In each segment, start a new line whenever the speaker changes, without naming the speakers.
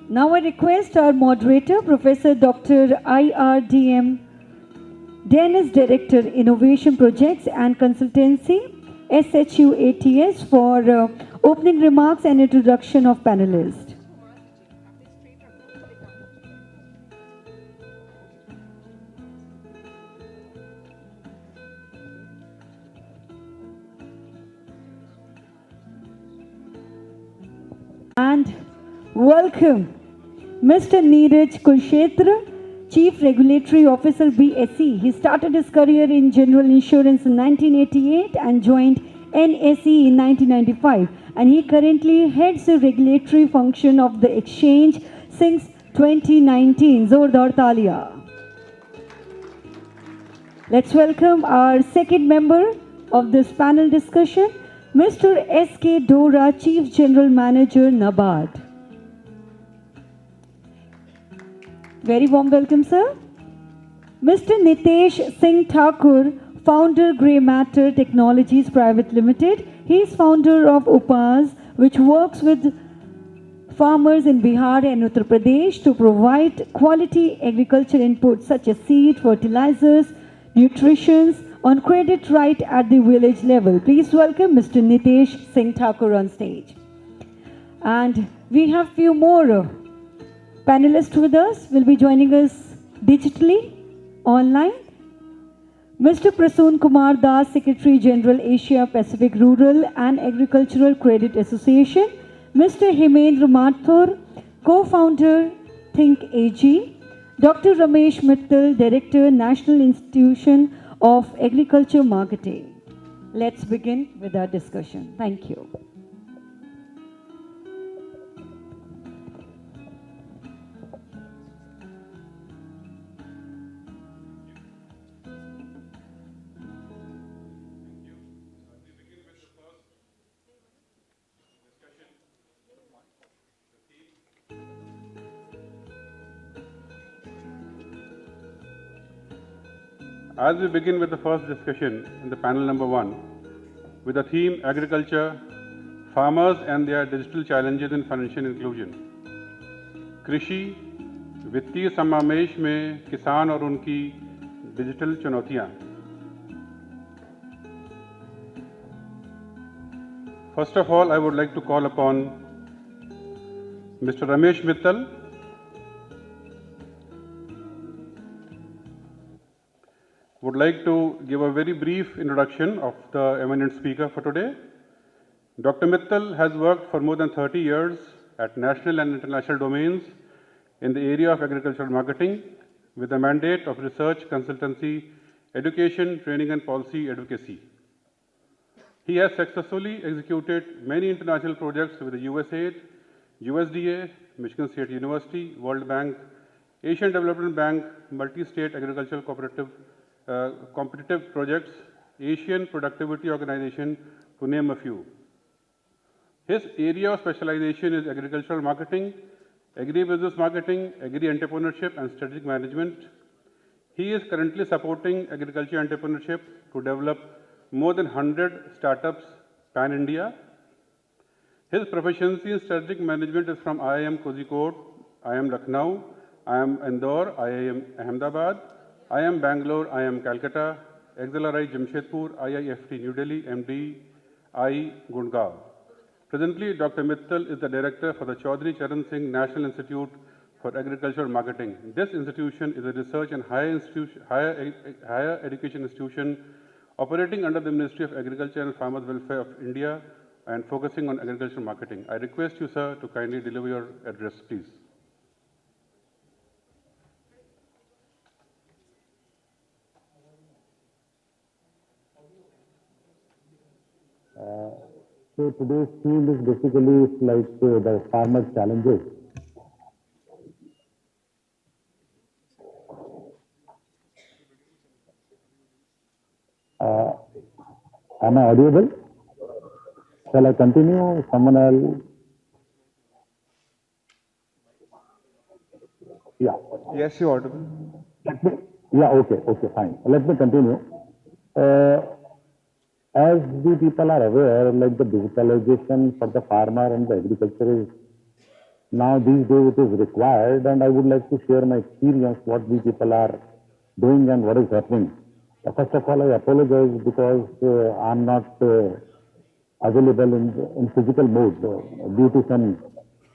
Now I request our moderator, Professor Dr. IRDM Dennis, Director, Innovation Projects and Consultancy, SHUATS, for opening remarks and introduction of panelists. And welcome Mr. Neeraj Kushetra, Chief Regulatory Officer, BSE. He started his career in general insurance in 1988 and joined NSE in 1995. And he currently heads the regulatory function of the exchange since 2019. Zordar Talia. Let's welcome our second member of this panel discussion, Mr. S.K. Dora, Chief General Manager, NABARD. Very warm welcome, sir. Mr. Nitesh Singh Thakur, Founder, Grey Matter Technologies Private Limited. He is founder of UPAS, which works with farmers in Bihar and Uttar Pradesh to provide quality agriculture inputs such as seed, fertilizers, nutrition on credit right at the village level. Please welcome Mr. Nitesh Singh Thakur on stage. And we have few more panelists with us, will be joining us digitally, online. Mr. Prasoon Kumar Das, Secretary General, Asia Pacific Rural and Agricultural Credit Association. Mr. Hemendra Mathur, Co-founder, Think AG. Dr. Ramesh Mittal, Director, National Institution of Agriculture Marketing. Let's begin with our discussion. Thank you.
As we begin with the first discussion in the panel number 1, with the theme Agriculture, Farmers and their Digital Challenges in Financial Inclusion. कृषि वित्तीय समावेश में किसान और उनकी digital चुनौतियां. First of all, I would like to call upon Mr. Ramesh Mittal, would like to give a very brief introduction of the eminent speaker for today. Dr. Mittal has worked for more than 30 years at national and international domains in the area of agricultural marketing with the mandate of research, consultancy, education, training and policy advocacy. He has successfully executed many international projects with the USAID, USDA, Michigan State University, World Bank, Asian Development Bank, multi-state agricultural competitive projects, Asian Productivity Organization, to name a few. His area of specialization is agricultural marketing, agri-business marketing, agri-entrepreneurship and strategic management. He is currently supporting agriculture entrepreneurship to develop more than 100 startups pan-India. His proficiency in strategic management is from IIM Kozhikode, IIM Lucknow, IIM Indore, IIM Ahmedabad, IIM Bangalore, IIM Calcutta, XLRI Jamshedpur, IIFT New Delhi, MD, I Gurgaon. Presently, Dr. Mittal is the director for the Chaudhry Charan Singh National Institute for Agricultural Marketing. This institution is a research and higher education institution operating under the Ministry of Agriculture and Farmers Welfare of India and focusing on agricultural marketing. I request you, sir, to kindly deliver your address, please.
So today's theme is basically like the farmers' challenges. Am I audible? Shall I continue? Someone else? Yeah.
Yes, you're audible.
Yeah, okay, fine. Let me continue. As the people are aware, like the digitalization for the farmer and the agriculture is Now these days it is required, and I would like to share my experience, what we people are doing and what is happening. First of all, I apologize because I'm not available in physical mode due to some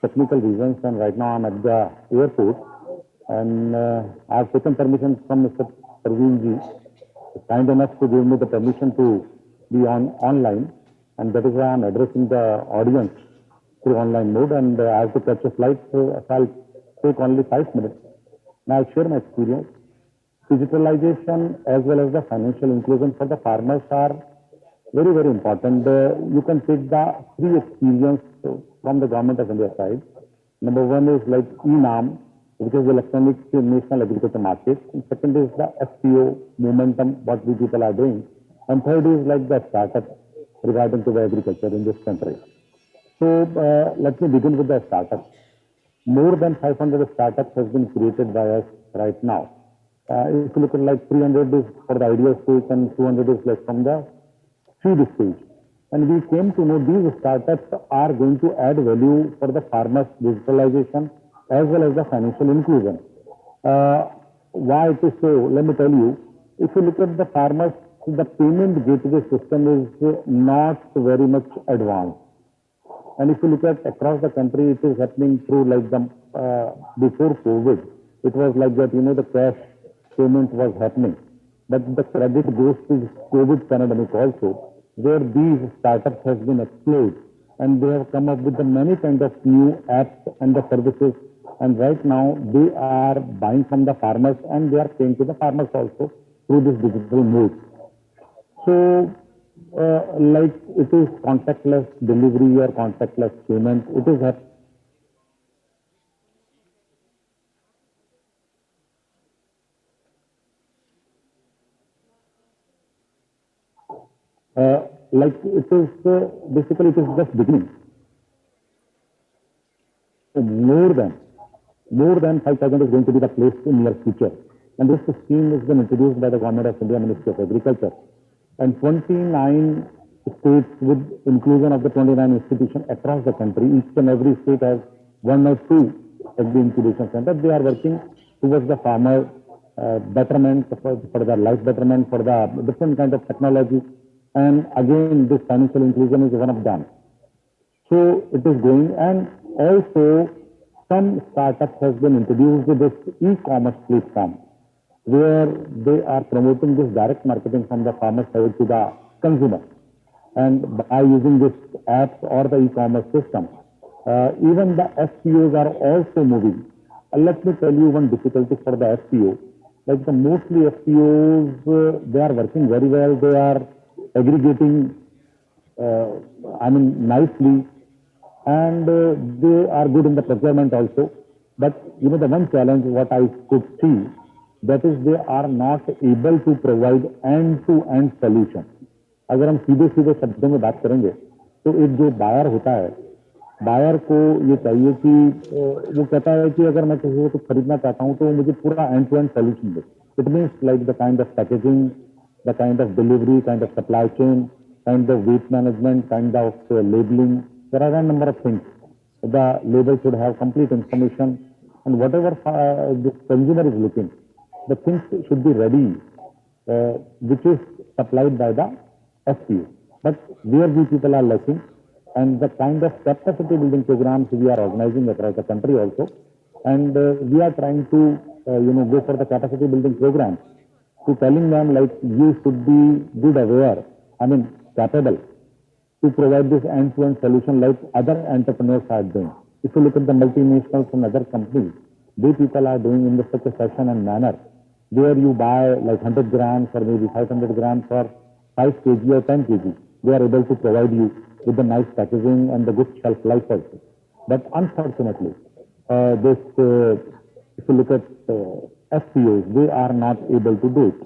technical reasons, and right now I'm at the airport, and I've taken permission from Mr. Parveen ji, kind enough to give me the permission to be online, and that is why I'm addressing the audience through online mode, and I have to catch a flight, so I'll take only 5 minutes. Now I'll share my experience. Digitalization as well as the financial inclusion for the farmers are very, very important. You can take the free experience from the government of India side. Number one is like e-NAM, which is Electronic National Agriculture Market. And second is the FPO momentum, what we people are doing. And third is like the startup regarding to the agriculture in this country. So let me begin with the startup. More than 500 startups has been created by us right now. If you look at like 300 is for the idea stage and 200 is like from the seed stage. And we came to know these startups are going to add value for the farmers' digitalization as well as the financial inclusion. Why it is so? Let me tell you. If you look at the farmers, the payment gateway system is not very much advanced. And if you look at across the country, it is happening through like the before COVID. It was like that, the cash payment was happening. But the credit goes to COVID pandemic also, where these startups has been explored, and they have come up with the many kind of new apps and the services. And right now they are buying from the farmers and they are paying to the farmers also through this digital mode. So, like it is contactless delivery or contactless payment, it is happening. Like it is basically it is just beginning. More than 5,000 is going to be the place in near future. And this scheme has been introduced by the Government of India, Ministry of Agriculture. And 29 states with inclusion of the 29 institutions across the country. Each and every state has one or two agri incubation centers. They are working towards the farmer betterment, for the life betterment, for the different kind of technology. And again, this financial inclusion is one of them. So it is going, and also some startups has been introduced with this e-commerce platform, where they are promoting this direct marketing from the farmer side to the consumer. And by using this apps or the e-commerce system, even the FPOs are also moving. Let me tell you one difficulty for the FPO. Like the mostly FPOs, they are working very well. They are aggregating, nicely, and they are good in the procurement also. But the one challenge what I could see, that is they are not able to provide end-to-end solution. अगर हम सीधे सीधे शब्दों में बात करेंगे तो एक जो बायर होता है, बायर को ये चाहिए कि वो कहता है कि अगर मैं किसी को कुछ खरीदना चाहता हूँ तो मुझे पूरा एंड टू एंड सोल्यूशन दे. It means like the kind of packaging, the kind of delivery, kind of supply chain, kind of weight management, kind of labeling. There are a number of things. The label should have complete information, and whatever the consumer is looking, the things should be ready, which is supplied by the FPO. But where we people are lacking, and the kind of capacity building programs we are organizing across the country also, and we are trying to go for the capacity building programs, to telling them like you should be good aware, capable to provide this end-to-end solution like other entrepreneurs are doing. If you look at the multinationals and other companies, they people are doing in such a fashion and manner where you buy like 100 grams or maybe 500 grams or 5 kg or 10 kg. They are able to provide you with the nice packaging and the good shelf life also. But unfortunately, if you look at FPOs, they are not able to do it.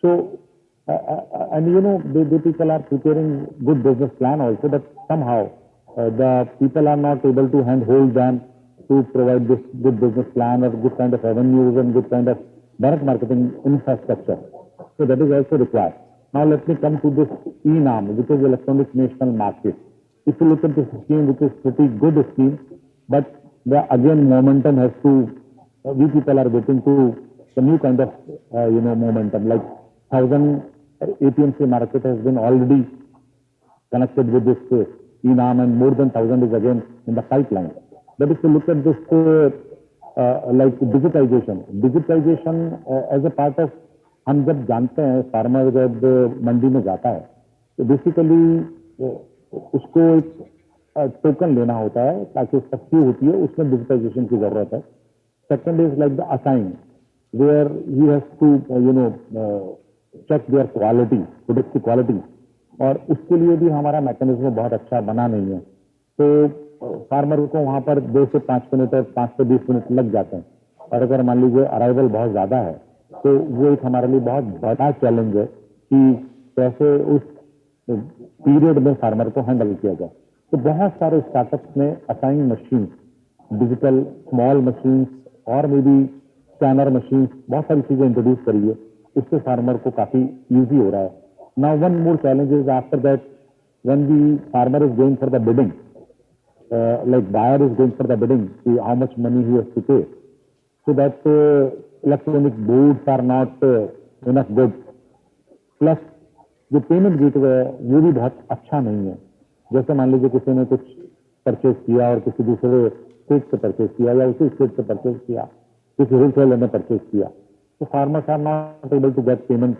So, the people are preparing good business plan also, but somehow the people are not able to handhold them to provide this good business plan or good kind of revenues and good kind of direct marketing infrastructure. So that is also required. Now let me come to this e-NAM, which is Electronic National Market. If you look at this scheme, which is pretty good scheme, but the again momentum has to, we people are getting to the new kind of, momentum. Like 1,000 APMC market has been already connected with this ENAM, and more than 1,000 is again in the pipeline. But if you look at this, like digitization as a part of, हम जब जानते हैं farmer जब मंडी में जाता है तो basically उसको एक टोकन लेना होता है ताकि उसका क्यू होती है, उसमें डिजिटाइजेशन की जरूरत है. Second is like the assign where he has to check their quality, product की क्वालिटी, और उसके लिए भी हमारा मैकेनिज्म बहुत अच्छा बना नहीं है. तो फार्मर को वहां पर 2 से 5 मिनट और 5 से 20 मिनट लग जाते हैं, और अगर मान लीजिए अराइवल बहुत ज्यादा है तो वो एक हमारे लिए बहुत बड़ा चैलेंज है कि कैसे उस पीरियड में फार्मर को हैंडल किया जाए. तो बहुत सारे स्टार्टअप्स ने assign machine, digital small machine और मे बी स्कैनर मशीन, बहुत सारी चीजें इंट्रोड्यूस करी है. इससे फार्मर को काफी इजी हो रहा है. Now one more challenge is after that when the farmer is going for the bidding, like buyer is going for the bidding, see how much money he has to pay, so that electronic boards are not enough good. Plus जो payment gateway है वो भी बहुत अच्छा नहीं है. जैसे मान लीजिए किसी ने कुछ परचेज किया और किसी दूसरे स्टेट से परचेज किया या उसी स्टेट से परचेज किया, किसी होलसेलर ने परचेज किया, तो farmers are not able to get payment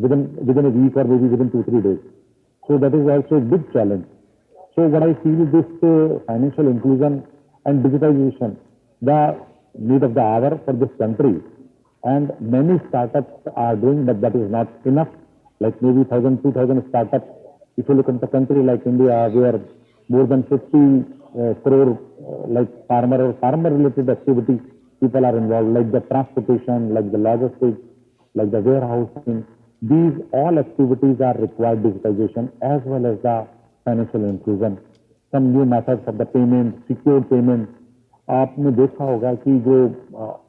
within a week or maybe within 2-3 days. So that is also a big challenge. So what I feel is this financial inclusion and digitization, the need of the hour for this country, and many startups are doing, but that is not enough. Like maybe 1,000-2,000 startups. If you look at the country like India, where more than 50 crore like farmer or farmer related activity people are involved, like the transportation, like the logistics, like the warehousing. These all activities are required digitization as well as the financial inclusion. Some new methods of the payment, secured payment. आपने देखा होगा कि जो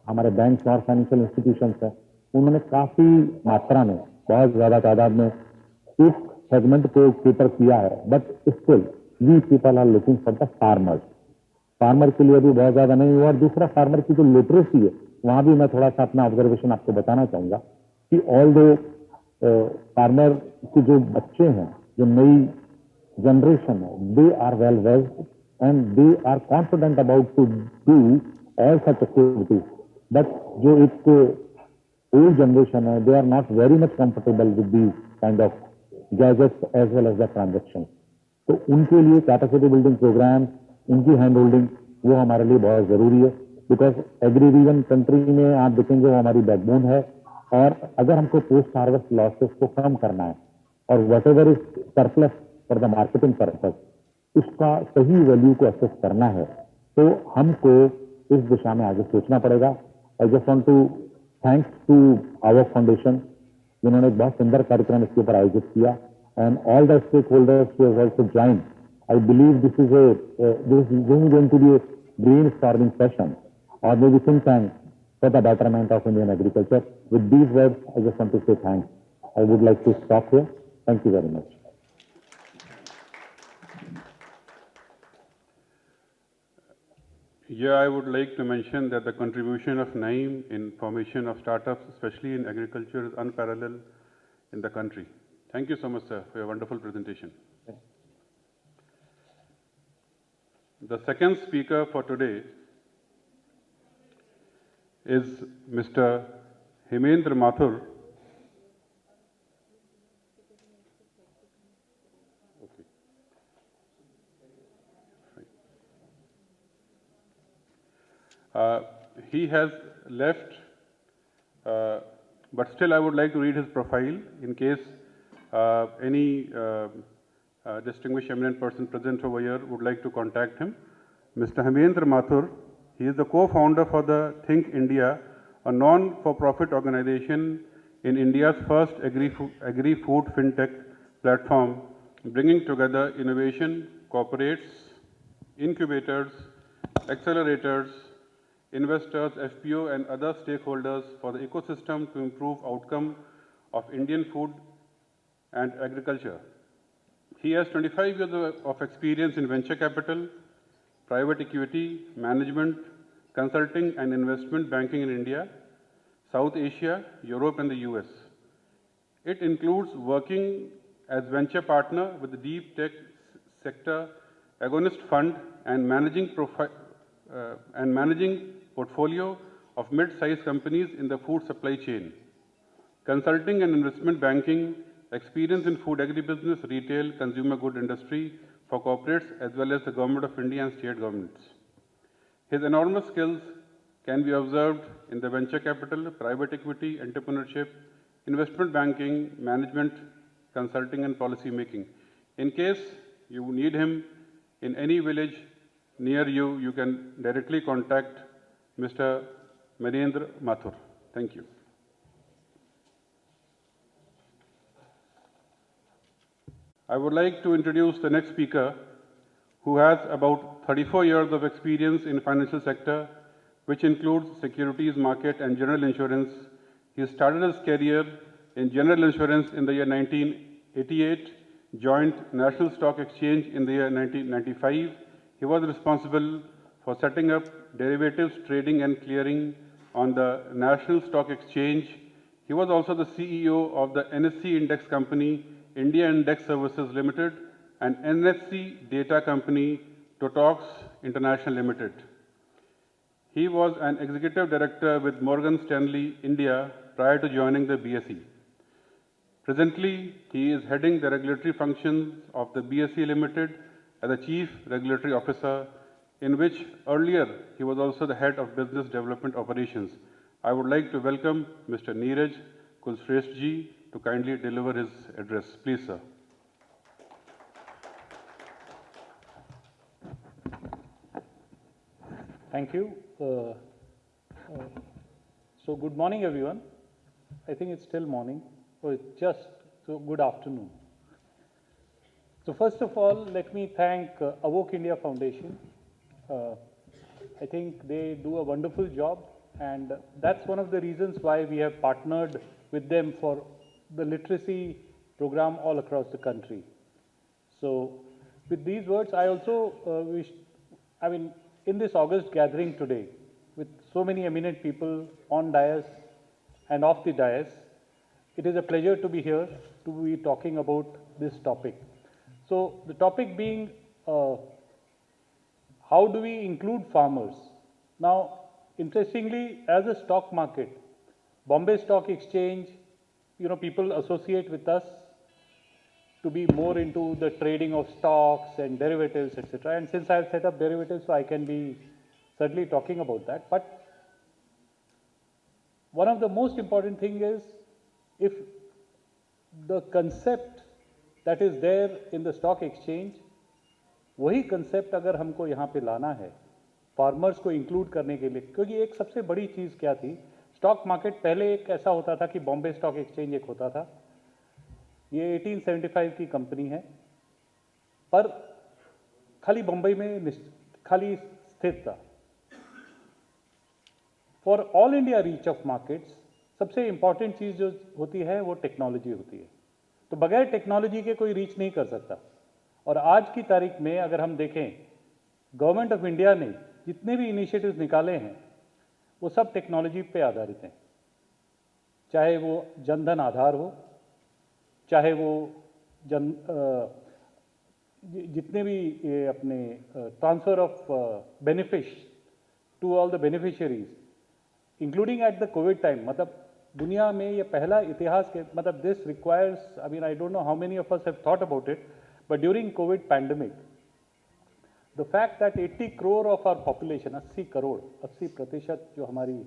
हमारे bank और financial institutions हैं, उन्होंने काफी मात्रा में, बहुत ज्यादा तादाद में इस सेगमेंट को केटर किया है. But still we people are looking for the farmers. Farmer के लिए भी बहुत ज्यादा नहीं हुआ. और दूसरा, फार्मर की जो लिटरेसी है, वहां भी मैं थोड़ा सा अपना ऑब्जर्वेशन आपको बताना चाहूंगा कि ऑल दो फार्मर के जो बच्चे हैं, जो नई जनरेशन है, they are well versed and they are confident about to do all such activities. But जो एक old generation है, they are not very much comfortable with these kind of gadgets as well as the transactions. तो उनके लिए capacity building programme, उनकी hand holding, वो हमारे लिए बहुत जरूरी है. बिकॉज एग्री रीजन कंट्री में आप देखेंगे वो हमारी बैकबोन है, और अगर हमको पोस्ट हार्वेस्ट लॉसेस को कम करना है और what ever is surplus for the marketing purpose, उसका सही वैल्यू को असेस करना है, तो हमको इस दिशा में आगे सोचना पड़ेगा. I just want to thanks to our foundation, जिन्होंने एक बहुत सुंदर कार्यक्रम इसके ऊपर आयोजित किया, and all the stake holders who have also joined. I believe this is going to be a brain storming session और may be think tank for the betterment of Indian agriculture. With these words I just want to say thanks. I would like to stop here. Thank you very much.
Yeah, I would like to mention that the contribution of Naeem in formation of startups, especially in agriculture, is unparalleled in the country. Thank you so much, sir, for your wonderful presentation. The second speaker for today is Mr. Hemendra Mathur. He has left, but still I would like to read his profile in case any distinguished eminent person present over here would like to contact him. Mr. Hemendra Mathur, he is the co-founder for the Think India, a non-for-profit organization in India's first agri-food fintech platform, bringing together innovation, corporates, incubators, accelerators, investors, FPO, and other stakeholders for the ecosystem to improve outcome of Indian food and agriculture. He has 25 years of experience in venture capital, private equity, management, consulting and investment banking in India, South Asia, Europe and the US. It includes working as venture partner with the deep tech sector agonist fund and managing portfolio of mid-sized companies in the food supply chain. Consulting and investment banking, experience in food agribusiness, retail, consumer good industry for corporates as well as the Government of India and state governments. His enormous skills can be observed in the venture capital, private equity, entrepreneurship, investment banking, management, consulting and policy making. In case you need him in any village near you, you can directly contact Mr. Manendra Mathur. Thank you. I would like to introduce the next speaker, who has about 34 years of experience in financial sector, which includes securities market and general insurance. He started his career in general insurance in the year 1988, joined National Stock Exchange in the year 1995. He was responsible for setting up derivatives trading and clearing on the National Stock Exchange. He was also the CEO of the NSE Index Company, India Index Services Limited, and NSE Data Company, Totox International Limited. He was an executive director with Morgan Stanley India prior to joining the BSE. Presently, he is heading the regulatory functions of the BSE Limited as the Chief Regulatory Officer, in which earlier he was also the head of business development operations. I would like to welcome Mr. Neeraj Kulshrestha to kindly deliver his address. Please, sir.
Thank you. So good morning, everyone. I think it's still morning, or it's just so good afternoon. So first of all, let me thank Awoke India Foundation. I think they do a wonderful job, and that's one of the reasons why we have partnered with them for the literacy program all across the country. So with these words, I also in this August gathering today, with so many eminent people on dais and off the dais, it is a pleasure to be here to be talking about this topic. So the topic being, how do we include farmers? Now, interestingly, as a stock market, Bombay Stock Exchange, people associate with us to be more into the trading of stocks and derivatives, etc. And since I've set up derivatives, so I can be certainly talking about that. But one of the most important thing is, if the concept that is there in the stock exchange, वही concept अगर हमको यहाँ पे लाना है, farmers को include करने के लिए, क्योंकि एक सबसे बड़ी चीज़ क्या थी, स्टॉक मार्केट पहले एक ऐसा होता था कि बॉम्बे स्टॉक एक्सचेंज एक होता था, ये 1875 की कंपनी है, पर खाली बम्बई में खाली स्थित था. For all India reach of markets सबसे इंपॉर्टेंट चीज़ जो होती है वो टेक्नोलॉजी होती है. तो बगैर टेक्नोलॉजी के कोई रीच नहीं कर सकता. और आज की तारीख में अगर हम देखें, गवर्नमेंट ऑफ इंडिया ने जितने भी इनिशिएटिव्स निकाले हैं वो सब टेक्नोलॉजी पे आधारित हैं. चाहे वो जनधन आधार हो, चाहे वो जितने भी ये अपने transfer of benefits to all the beneficiaries, including at the Covid time, मतलब दुनिया में ये पहला इतिहास के, मतलब this requires, I don't know how many of us have thought about it, but during Covid pandemic, the fact that 80 crore of our population, 80 crore, 80% जो हमारी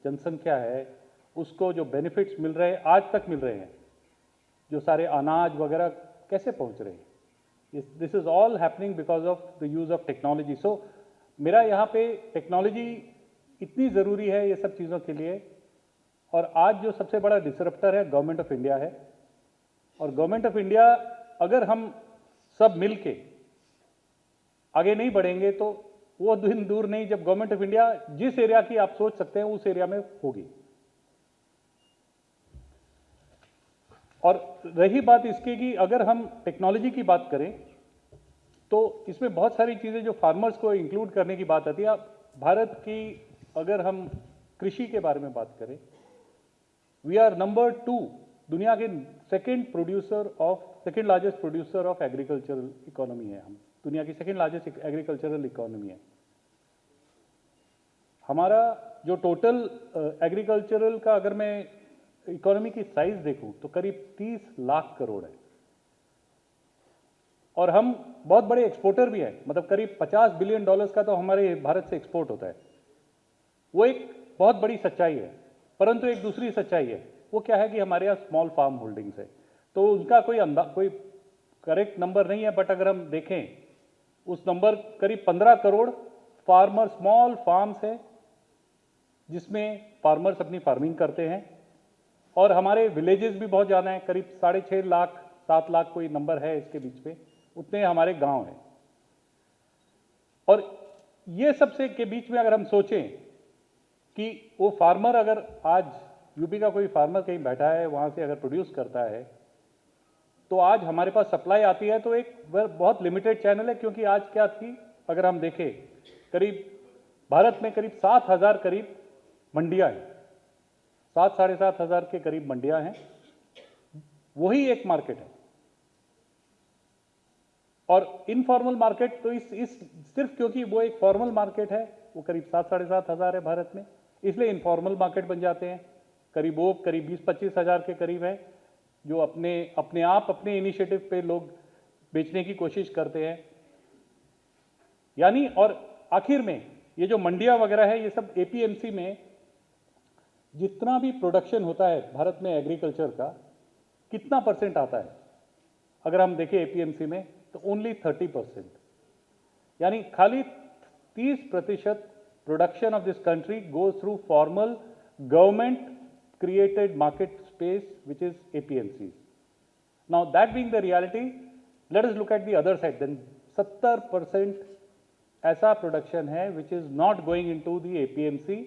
जनसंख्या है, उसको जो बेनिफिट्स मिल रहे हैं, आज तक मिल रहे हैं, जो सारे अनाज वगैरह कैसे पहुंच रहे हैं, this is all happening because of the use of technology. So मेरा यहाँ पे टेक्नोलॉजी इतनी ज़रूरी है ये सब चीज़ों के लिए. और आज जो सबसे बड़ा डिसरप्टर है गवर्नमेंट ऑफ इंडिया है. और गवर्नमेंट ऑफ इंडिया, अगर हम सब मिल के आगे नहीं बढ़ेंगे तो वो दिन दूर नहीं जब गवर्नमेंट ऑफ इंडिया जिस एरिया की आप सोच सकते हैं उस एरिया में होगी. और रही बात इसकी कि अगर हम टेक्नोलॉजी की बात करें तो इसमें बहुत सारी चीज़ें जो फार्मर्स को इंक्लूड करने की बात आती है। भारत की अगर हम कृषि के बारे में बात करें, वी आर नंबर 2 दुनिया के second largest producer of agricultural economy है। हम दुनिया की सेकेंड लार्जेस्ट एग्रीकल्चरल इकोनॉमी है। हमारा जो टोटल एग्रीकल्चरल का अगर मैं इकोनॉमी की साइज देखूं तो करीब 30 लाख करोड़ है। और हम बहुत बड़े एक्सपोर्टर भी हैं, मतलब करीब $50 बिलियन का तो हमारे भारत से एक्सपोर्ट होता है। वो एक बहुत बड़ी सच्चाई है। परंतु एक दूसरी सच्चाई है, वो क्या है कि हमारे यहाँ स्मॉल फार्म होल्डिंग्स है, तो उनका कोई करेक्ट नंबर नहीं है। बट अगर हम देखें उस नंबर करीब 15 करोड़ फार्मर स्मॉल फार्म्स है जिसमें फार्मर्स अपनी फार्मिंग करते हैं। और हमारे विलेजेस भी बहुत ज़्यादा हैं, करीब 6.5 लाख 7 लाख कोई नंबर है इसके बीच में, उतने हमारे गांव हैं। और ये सबसे के बीच में अगर हम सोचें कि वो फार्मर अगर आज यूपी का कोई फार्मर कहीं बैठा है, वहाँ से अगर प्रोड्यूस करता है, तो आज हमारे पास सप्लाई आती है तो एक बहुत लिमिटेड चैनल है। क्योंकि आज क्या थी, अगर हम देखें करीब भारत में करीब 7,000 करीब मंडियां हैं, 7-7,500 के करीब मंडियां हैं, वही एक मार्केट है। और इनफॉर्मल मार्केट तो इस सिर्फ क्योंकि वो एक फॉर्मल मार्केट है, वो करीब 7-7,500 है भारत में, इसलिए इनफॉर्मल मार्केट बन जाते हैं। करीब 20-25 हज़ार के करीब है जो अपने इनिशिएटिव पे लोग बेचने की कोशिश करते हैं। यानी और आखिर में ये जो मंडियां वगैरह है, ये सब एपीएमसी में जितना भी प्रोडक्शन होता है भारत में एग्रीकल्चर का, कितना परसेंट आता है अगर हम देखें एपीएमसी में, तो ओनली 30%। यानी खाली 30% production of this country goes through formal government created market space, which is APMCs. Now that being the reality, let us look at the other side. Then 70% ऐसा प्रोडक्शन है which is not going into the APMC,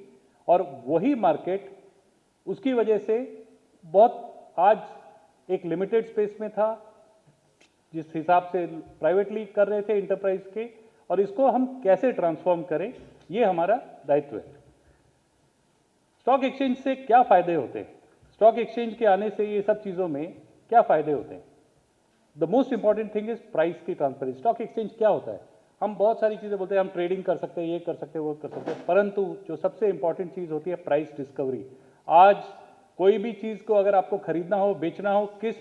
और वही market उसकी वजह से बहुत आज एक लिमिटेड स्पेस में था जिस हिसाब से प्राइवेटली कर रहे थे इंटरप्राइज के, और इसको हम कैसे ट्रांसफॉर्म करें, ये हमारा दायित्व है। स्टॉक एक्सचेंज से क्या फायदे होते हैं, स्टॉक एक्सचेंज के आने से ये सब चीज़ों में क्या फायदे होते हैं? The most important thing is price की ट्रांसपेरेंसी। स्टॉक एक्सचेंज क्या होता है? हम बहुत सारी चीज़ें बोलते हैं, हम ट्रेडिंग कर सकते हैं, ये कर सकते हैं, वो कर सकते हैं, परंतु जो सबसे इंपॉर्टेंट चीज़ होती है प्राइस डिस्कवरी। आज कोई भी चीज़ को अगर आपको खरीदना हो, बेचना हो, किस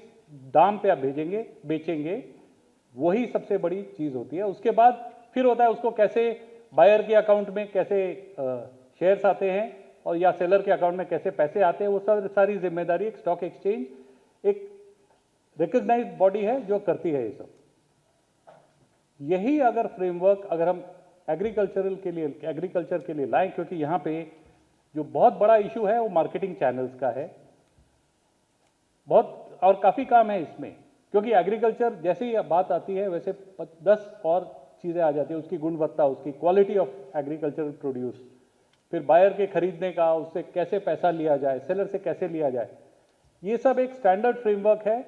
दाम पे आप बेचेंगे, वही सबसे बड़ी चीज़ होती है। उसके बाद फिर होता है उसको कैसे बायर के अकाउंट में कैसे शेयर्स आते हैं और या सेलर के अकाउंट में कैसे पैसे आते हैं, वो सब सारी जिम्मेदारी एक स्टॉक एक्सचेंज एक रिकॉग्नाइज्ड बॉडी है जो करती है ये सब। यही अगर फ्रेमवर्क अगर हम एग्रीकल्चर के लिए लाएं, क्योंकि यहाँ पे जो बहुत बड़ा इशू है वो मार्केटिंग चैनल्स का है, बहुत और काफ़ी काम है इसमें। क्योंकि एग्रीकल्चर जैसे ही बात आती है वैसे 10 और चीज़ें आ जाती है, उसकी गुणवत्ता, उसकी क्वालिटी ऑफ एग्रीकल्चरल प्रोड्यूस, फिर बायर के खरीदने का, उससे कैसे पैसा लिया जाए, सेलर से कैसे लिया जाए, ये सब एक स्टैंडर्ड फ्रेमवर्क है।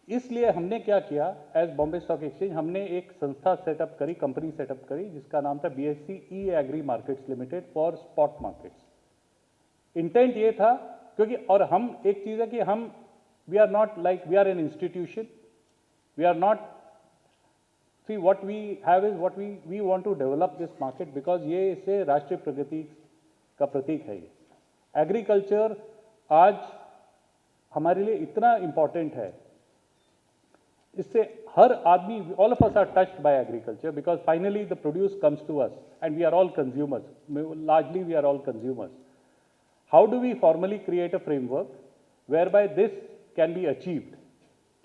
इसलिए हमने क्या किया, एज बॉम्बे स्टॉक एक्सचेंज हमने एक संस्था सेटअप करी, कंपनी सेटअप करी, जिसका नाम था BSC e agri markets limited for spot markets. Intent ये था क्योंकि, और हम एक चीज़ है कि हम we are not like we are an institution, we are not, see what we have is what we want to develop this market, because ये इससे राष्ट्रीय प्रगति का प्रतीक है। ये एग्रीकल्चर आज हमारे लिए इतना इम्पॉर्टेंट है, इससे हर आदमी, all of us are touched by agriculture, because finally the produce comes to us and we are all consumers, largely we are all consumers. How do we formally create a framework whereby this can be achieved?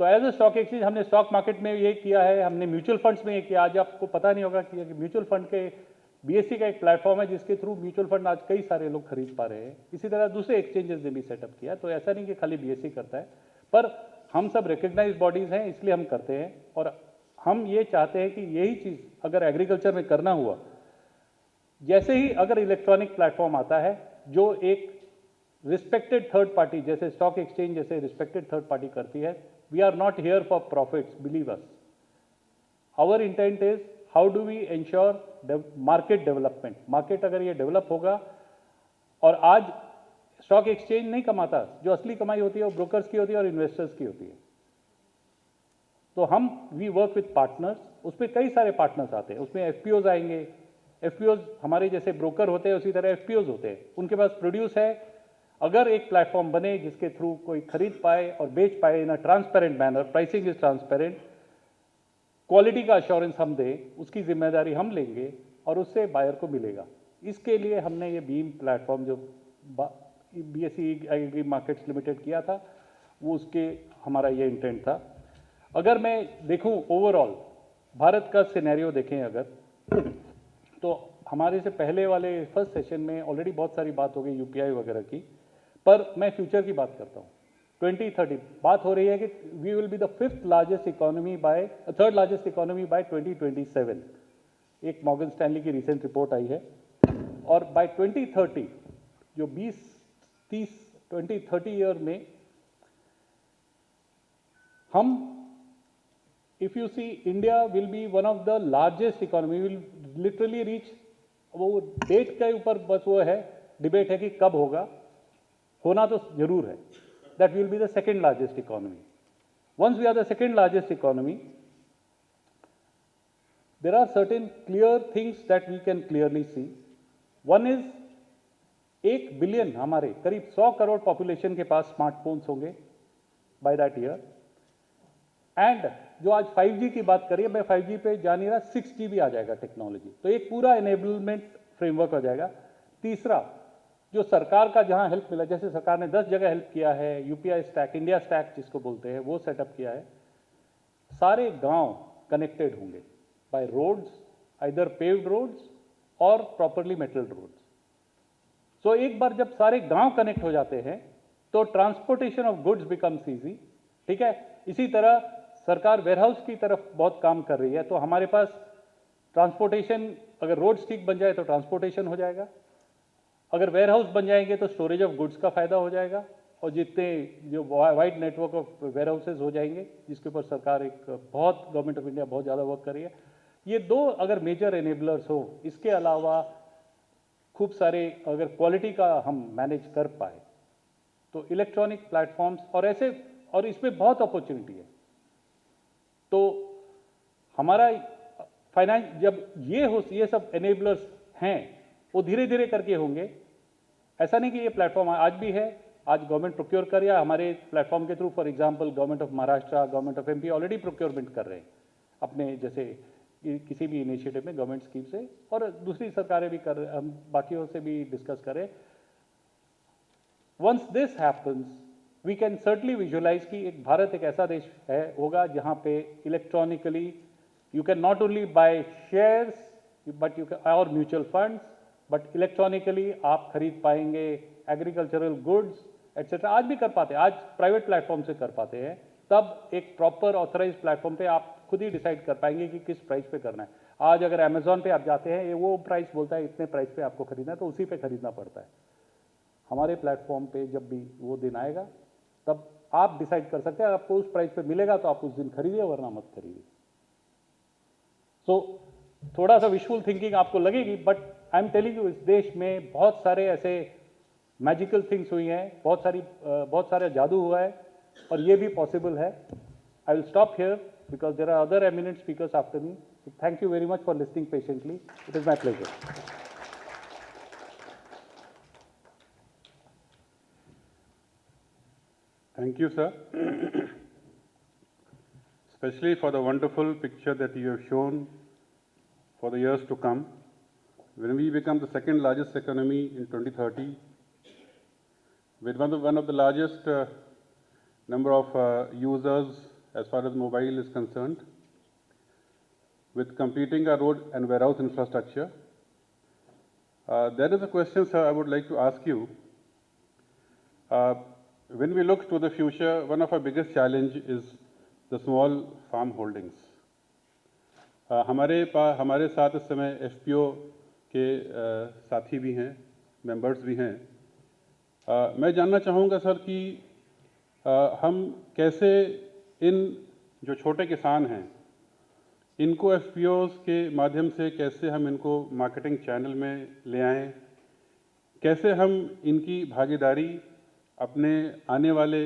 तो as a stock exchange हमने stock market में ये किया है, हमने mutual funds में ये किया। आज आपको पता नहीं होगा कि म्यूचुअल फंड के BSC का एक प्लेटफॉर्म है जिसके थ्रू म्यूचुअल फंड आज कई सारे लोग खरीद पा रहे हैं। इसी तरह दूसरे एक्सचेंजेस ने भी सेटअप किया। तो ऐसा नहीं कि खाली BSC करता है, पर हम सब रिकग्नाइज बॉडीज हैं, इसलिए हम करते हैं। और हम ये चाहते हैं कि यही चीज़ अगर एग्रीकल्चर में करना हुआ, जैसे ही अगर इलेक्ट्रॉनिक प्लेटफॉर्म आता है जो एक रिस्पेक्टेड थर्ड पार्टी, जैसे स्टॉक एक्सचेंज जैसे रिस्पेक्टेड थर्ड पार्टी करती है, we are not here for profits, believe us. Our intent is how do we ensure market development. Market अगर ये डेवलप होगा, और आज स्टॉक एक्सचेंज नहीं कमाता, जो असली कमाई होती है वो ब्रोकर्स की होती है और इन्वेस्टर्स की होती है। तो हम वी वर्क विथ पार्टनर्स, उसमें कई सारे पार्टनर्स आते हैं, उसमें एफपीओज आएंगे। एफपीओज हमारे जैसे ब्रोकर होते हैं, उसी तरह एफपीओज होते हैं, उनके पास प्रोड्यूस है। अगर एक प्लेटफॉर्म बने जिसके थ्रू कोई खरीद पाए और बेच पाए in a transparent manner, pricing is transparent, quality का अश्योरेंस हम दें, उसकी जिम्मेदारी हम लेंगे और उससे बायर को मिलेगा। इसके लिए हमने ये बीम प्लेटफॉर्म जो बीएसई एग्री मार्केट्स लिमिटेड किया था, वो उसके हमारा ये इंटेंट था। अगर मैं देखूं ओवरऑल भारत का सिनेरियो देखें अगर, तो हमारे से पहले वाले फर्स्ट सेशन में ऑलरेडी बहुत सारी बात हो गई यूपीआई वगैरह की, पर मैं फ्यूचर की बात करता हूँ। 2030 बात हो रही है कि we will be the third largest economy by 2027। एक मॉर्गन स्टैनली की रिसेंट रिपोर्ट आई है, और बाय 2030 जो 2030 ईयर में हम, if you see, India will be one of the largest economy, will literally reach, वो डेट के ऊपर बस वो है डिबेट है कि कब होगा, होना तो जरूर है, that will be the second largest economy. Once we are the second largest economy, there are certain clear things that we can clearly see. One is 1 billion, हमारे करीब 100 करोड़ पॉपुलेशन के पास स्मार्टफोन्स होंगे बाय दैट ईयर। एंड जो आज 5G की बात करिए, मैं 5G पे जा नहीं रहा, 6G भी आ जाएगा टेक्नोलॉजी, तो एक पूरा एनेबलमेंट फ्रेमवर्क हो जाएगा। तीसरा, जो सरकार का जहां हेल्प मिला, जैसे सरकार ने 10 जगह हेल्प किया है, यूपीआई स्टैक, इंडिया स्टैक जिसको बोलते हैं, वो सेटअप किया है। सारे गांव कनेक्टेड होंगे by roads, either paved roads or properly metalled roads. So एक बार जब सारे गांव कनेक्ट हो जाते हैं तो transportation of goods becomes easy. ठीक है, इसी तरह सरकार वेयरहाउस की तरफ बहुत काम कर रही है, तो हमारे पास ट्रांसपोर्टेशन, अगर रोड्स ठीक बन जाए तो ट्रांसपोर्टेशन हो जाएगा, अगर वेयरहाउस बन जाएंगे तो स्टोरेज ऑफ गुड्स का फायदा हो जाएगा, और जितने जो वाइड नेटवर्क ऑफ वेयरहाउसेज हो जाएंगे, जिसके ऊपर सरकार एक बहुत, गवर्नमेंट ऑफ इंडिया बहुत ज़्यादा वर्क कर रही है। ये दो अगर मेजर एनेबलर्स हो, इसके अलावा खूब सारे अगर क्वालिटी का हम मैनेज कर पाए तो इलेक्ट्रॉनिक प्लेटफॉर्म्स और ऐसे, और इसमें बहुत अपॉर्चुनिटी है। तो हमारा फाइनेंस, जब ये सब एनेबलर्स हैं, वो धीरे धीरे करके होंगे। ऐसा नहीं कि ये प्लेटफॉर्म आज भी है, आज गवर्नमेंट प्रोक्योर कर रहा है हमारे प्लेटफॉर्म के through. For example government of Maharashtra, government of MP already procurement कर रहे हैं अपने, जैसे किसी भी इनिशिएटिव में गवर्नमेंट स्कीम से, और दूसरी सरकारें भी कर, हम बाकियों से भी डिस्कस करें। Once this happens, we can certainly visualize कि एक भारत एक ऐसा देश है होगा जहां पे electronically you can not only by shares but you can, और म्यूचुअल फंड्स, बट इलेक्ट्रॉनिकली आप खरीद पाएंगे एग्रीकल्चरल गुड्स एटसेट्रा। आज भी कर पाते हैं, आज प्राइवेट प्लेटफॉर्म से कर पाते हैं। तब एक प्रॉपर ऑथराइज प्लेटफॉर्म पे आप खुद ही डिसाइड कर पाएंगे कि किस प्राइस पे करना है। आज अगर अमेजोन पे आप जाते हैं, ये वो प्राइस बोलता है इतने प्राइस पे आपको खरीदना है, तो उसी पे खरीदना पड़ता है। हमारे प्लेटफॉर्म पे जब भी वो दिन आएगा तब आप डिसाइड कर सकते हैं, आपको उस प्राइस पे मिलेगा तो आप उस दिन खरीदिए, वरना मत खरीदिए। सो थोड़ा सा विशुअल थिंकिंग आपको लगेगी, but I am telling you, इस देश में बहुत सारे ऐसे मैजिकल थिंग्स हुई हैं, बहुत सारा जादू हुआ है, और ये भी पॉसिबल है। I will stop here because there are other eminent speakers after me. So thank you very much for listening patiently. It is my pleasure.
Thank you, sir. Especially for the wonderful picture that you have shown for the years to come. When we become the second largest economy in 2030, with one of the largest number of users as far as mobile is concerned, with completing our road and warehouse infrastructure, there is a question, sir, I would like to ask you. When we look to the future, one of our biggest challenge is the small farm holdings. हमारे साथ इस समय FPO के साथी भी हैं, members भी हैं। मैं जानना चाहूँगा सर कि हम कैसे इन जो छोटे किसान हैं इनको एफपीओज के माध्यम से कैसे हम इनको मार्केटिंग चैनल में ले आएं, कैसे हम इनकी भागीदारी अपने आने वाले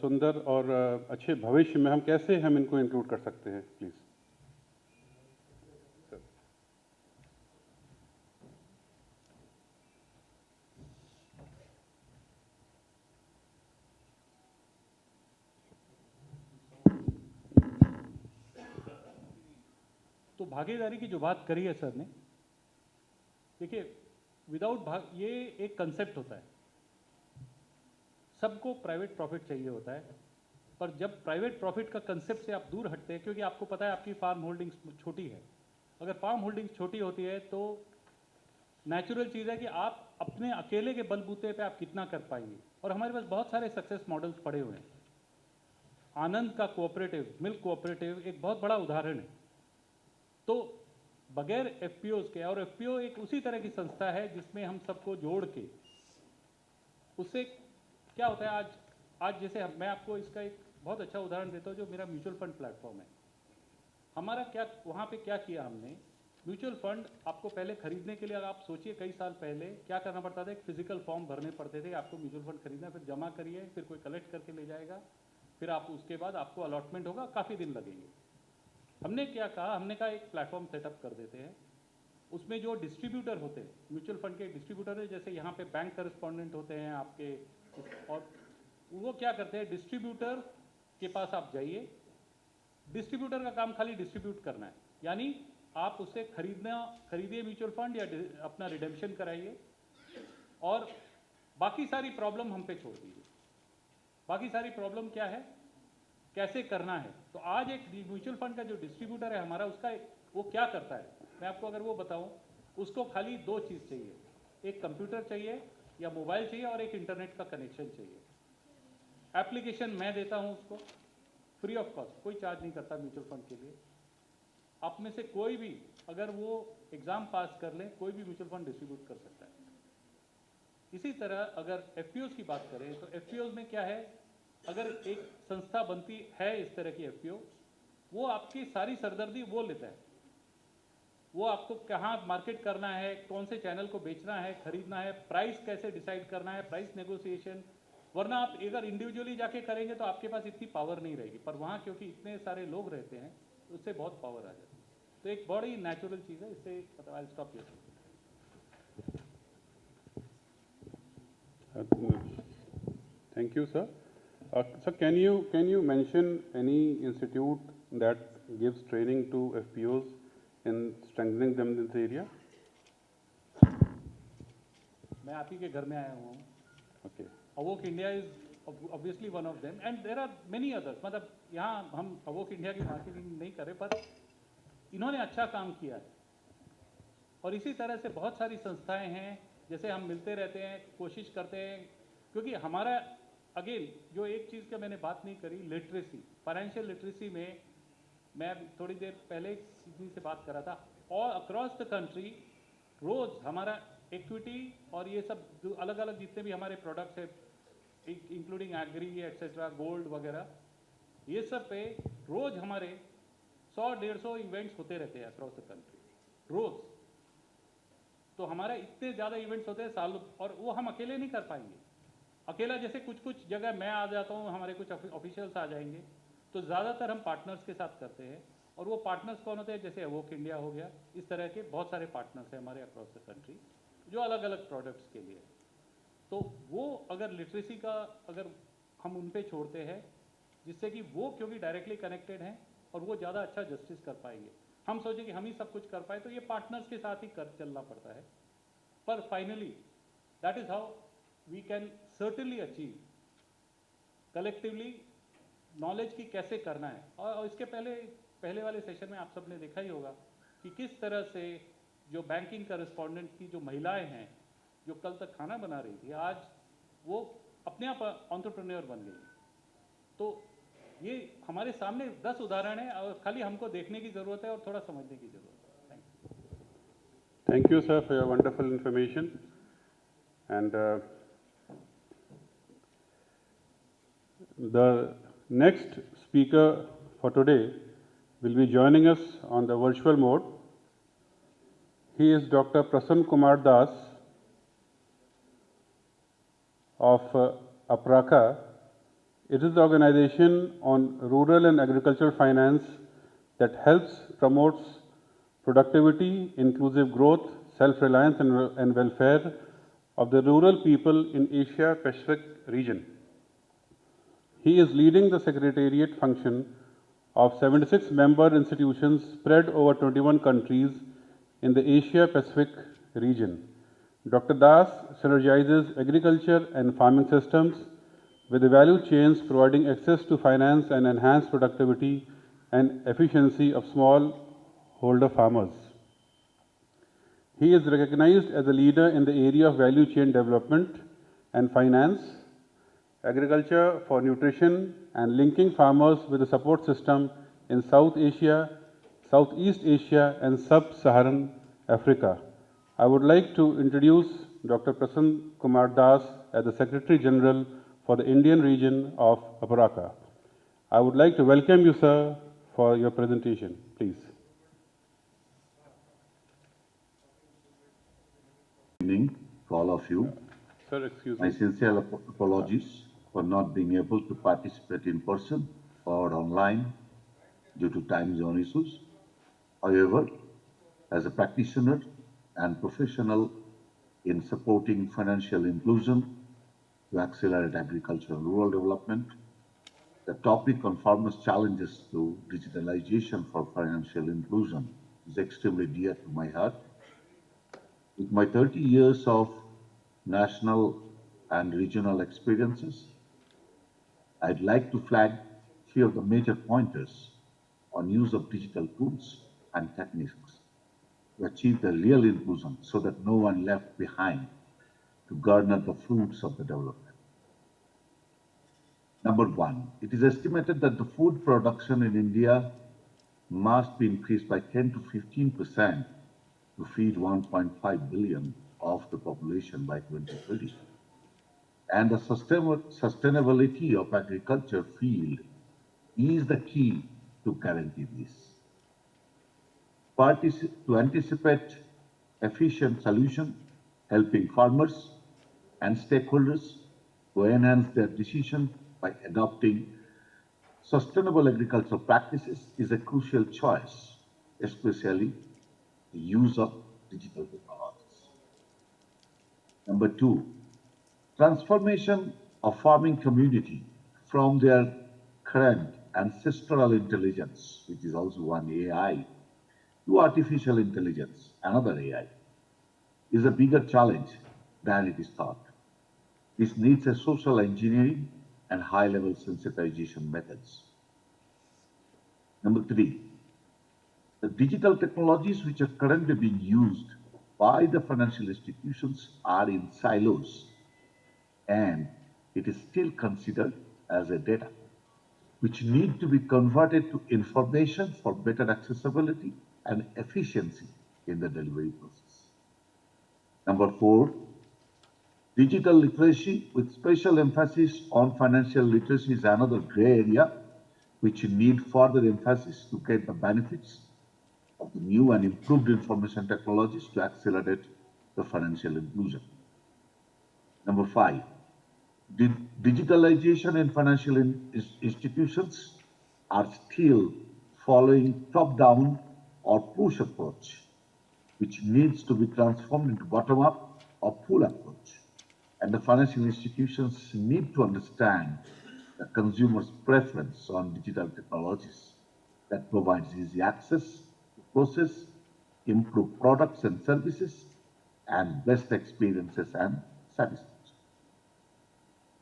सुंदर और अच्छे भविष्य में हम कैसे हम इनको इंक्लूड कर सकते हैं, प्लीज़।
तो भागीदारी की जो बात करी है सर ने, देखिए ये एक कंसेप्ट होता है, सबको प्राइवेट प्रॉफिट चाहिए होता है, पर जब प्राइवेट प्रॉफिट का कंसेप्ट से आप दूर हटते हैं, क्योंकि आपको पता है आपकी फार्म होल्डिंग्स छोटी है, अगर फार्म होल्डिंग्स छोटी होती है तो नेचुरल चीज़ है कि आप अपने अकेले के बलबूते पे आप कितना कर पाएंगे। और हमारे पास बहुत सारे सक्सेस मॉडल्स पड़े हुए हैं। आनंद का कोऑपरेटिव, मिल्क कोऑपरेटिव एक बहुत बड़ा उदाहरण है। तो बगैर एफपीओज के, और एफपीओ एक उसी तरह की संस्था है जिसमें हम सबको जोड़ के, उससे क्या होता है, आज जैसे मैं आपको इसका एक बहुत अच्छा उदाहरण देता हूँ, जो मेरा म्यूचुअल फंड प्लेटफॉर्म है। हमारा क्या वहाँ पे क्या किया हमने, म्यूचुअल फंड आपको पहले खरीदने के लिए, अगर आप सोचिए कई साल पहले क्या करना पड़ता था, एक फिजिकल फॉर्म भरने पड़ते थे, आपको म्यूचुअल फंड खरीदना, फिर जमा करिए, फिर कोई कलेक्ट करके ले जाएगा, फिर आप उसके बाद आपको अलॉटमेंट होगा, काफ़ी दिन लगेंगे। हमने क्या कहा, हमने कहा एक प्लेटफॉर्म सेटअप कर देते हैं, उसमें जो डिस्ट्रीब्यूटर होते हैं, म्यूचुअल फंड के डिस्ट्रीब्यूटर है, जैसे यहाँ पे बैंक करस्पॉन्डेंट होते हैं आपके, और वो क्या करते हैं, डिस्ट्रीब्यूटर के पास आप जाइए, डिस्ट्रीब्यूटर का काम खाली डिस्ट्रीब्यूट करना है, यानी आप उससे खरीदिए म्यूचुअल फंड या अपना रिडेम्पशन कराइए, और बाकी सारी प्रॉब्लम हम पे छोड़ दीजिए। बाकी सारी प्रॉब्लम क्या है, कैसे करना है। तो आज एक म्यूचुअल फंड का जो डिस्ट्रीब्यूटर है हमारा, उसका वो क्या करता है, मैं आपको अगर वो बताऊं, उसको खाली 2 चीज़ चाहिए, एक कंप्यूटर चाहिए या मोबाइल चाहिए, और एक इंटरनेट का कनेक्शन चाहिए। एप्लीकेशन मैं देता हूं उसको फ्री ऑफ कॉस्ट, कोई चार्ज नहीं करता म्यूचुअल फंड के लिए। आप में से कोई भी अगर वो एग्ज़ाम पास कर ले, कोई भी म्यूचुअल फंड डिस्ट्रीब्यूट कर सकता है। इसी तरह अगर एफपीओज की बात करें, तो एफपीओज में क्या है, अगर एक संस्था बनती है इस तरह की एफपीओ, वो आपकी सारी सरदर्दी वो लेता है, वो आपको कहाँ मार्केट करना है, कौन से चैनल को बेचना है, खरीदना है, प्राइस कैसे डिसाइड करना है, प्राइस नेगोशिएशन। वरना आप अगर इंडिविजुअली जाके करेंगे तो आपके पास इतनी पावर नहीं रहेगी, पर वहाँ क्योंकि इतने सारे लोग रहते हैं, उससे बहुत पावर आ जाती है। तो एक बड़ी नेचुरल चीज़ है, इससे I stop here.
Thank you, sir. Sir, can you mention any institute that gives training to FPOs in strengthening them in this area?
मैं आप ही के घर में आया हुआ हूँ।
Okay.
अवोक India is obviously one of them, and there are many others. मतलब यहाँ हम अवोक इंडिया की मार्केटिंग नहीं करें, पर इन्होंने अच्छा काम किया है। और इसी तरह से बहुत सारी संस्थाएं हैं, जैसे हम मिलते रहते हैं, कोशिश करते हैं, क्योंकि हमारा अगेन जो एक चीज़ का मैंने बात नहीं करी, लिटरेसी, फाइनेंशियल लिटरेसी में मैं थोड़ी देर पहले किसी से बात कर रहा था, और अक्रॉस द कंट्री रोज़ हमारा इक्विटी और ये सब जो अलग अलग जितने भी हमारे प्रोडक्ट्स हैं, इंक्लूडिंग एग्री एट्सेट्रा, गोल्ड वगैरह, ये सब पे रोज़ हमारे 100-150 इवेंट्स होते रहते हैं अक्रॉस द कंट्री रोज़। तो हमारे इतने ज़्यादा इवेंट्स होते हैं साल, और वो हम अकेले नहीं कर पाएंगे। अकेला जैसे कुछ जगह मैं आ जाता हूँ, हमारे कुछ ऑफिशियल्स आ जाएंगे, तो ज़्यादातर हम पार्टनर्स के साथ करते हैं। और वो पार्टनर्स कौन होते हैं, जैसे अवोक इंडिया हो गया, इस तरह के बहुत सारे पार्टनर्स हैं हमारे अक्रॉस द कंट्री, जो अलग अलग प्रोडक्ट्स के लिए। तो वो अगर लिटरेसी का अगर हम उन पे छोड़ते हैं, जिससे कि वो क्योंकि डायरेक्टली कनेक्टेड हैं और वो ज़्यादा अच्छा जस्टिस कर पाएंगे। हम सोचें कि हम ही सब कुछ कर पाए, तो ये पार्टनर्स के साथ ही कर चलना पड़ता है। पर finally that is how we can certainly achieve collectively knowledge की कैसे करना है। और इसके पहले वाले सेशन में आप सब ने देखा ही होगा कि किस तरह से जो बैंकिंग करस्पॉन्डेंट की जो महिलाएं हैं, जो कल तक खाना बना रही थी, आज वो अपने आप एंटरप्रेन्योर बन गई। तो ये हमारे सामने 10 उदाहरण है, और खाली हमको देखने की ज़रूरत है और थोड़ा समझने की ज़रूरत है।
Thank you, sir, for your wonderful information. And the next speaker for today will be joining us on the virtual mode. He is Dr. Prasann Kumar Das of APRACA. It is the organization on rural and agricultural finance that helps promotes productivity, inclusive growth, self-reliance and welfare of the rural people in Asia Pacific region. He is leading the secretariat function of 76 member institutions spread over 21 countries in the Asia Pacific region. Dr. Das synergizes agriculture and farming systems with the value chains providing access to finance and enhanced productivity and efficiency of smallholder farmers. He is recognized as a leader in the area of value chain development and finance, agriculture for nutrition, and linking farmers with the support system in South Asia, Southeast Asia, and Sub-Saharan Africa. I would like to introduce Dr. Prasann Kumar Das as the Secretary General for the Indian region of APRACA. I would like to welcome you, sir, for your presentation. Please.
Good evening to all of you.
Sir, excuse
My
me.
sincere apologies for not being able to participate in person or online due to time zone issues. However, as a practitioner and professional in supporting financial inclusion to accelerate agricultural and rural development, the topic on farmers' challenges to digitalization for financial inclusion is extremely dear to my heart. With my 30 years of national and regional experiences, I'd like to flag few of the major pointers on use of digital tools and techniques to achieve the real inclusion so that no one left behind to garner the fruits of the development. Number one, it is estimated that the food production in India must be increased by 10 to 15% to feed 1.5 billion of the population by 2030. And the sustainability of agriculture field is the key to guarantee this. To anticipate efficient solution, helping farmers and stakeholders to enhance their decision by adopting sustainable agricultural practices is a crucial choice, especially the use of digital technologies. Number two, transformation of farming community from their current ancestral intelligence, which is also one AI, to artificial intelligence, another AI, is a bigger challenge than it is thought. This needs a social engineering and high-level sensitization methods. Number three, the digital technologies which are currently being used by the financial institutions are in silos, and it is still considered as a data, which need to be converted to information for better accessibility and efficiency in the delivery process. Number four, digital literacy with special emphasis on financial literacy is another gray area which need further emphasis to get the benefits of the new and improved information technologies to accelerate the financial inclusion. Number five, digitalization in financial institutions are still following top-down or push approach, which needs to be transformed into bottom-up or pull approach. And the financial institutions need to understand the consumer's preference on digital technologies that provides easy access to process, improve products and services, and best experiences and satisfaction.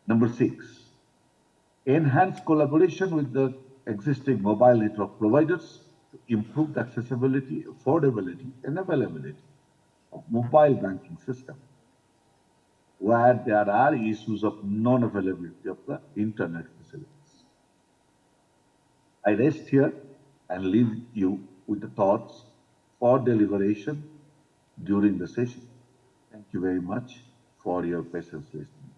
Number six, enhance collaboration with the existing mobile network providers to improve the accessibility, affordability, and availability of mobile banking system, where there are issues of non-availability of the internet facilities. I rest here and leave you with the thoughts for deliberation during the session. Thank you very much for your patience listening.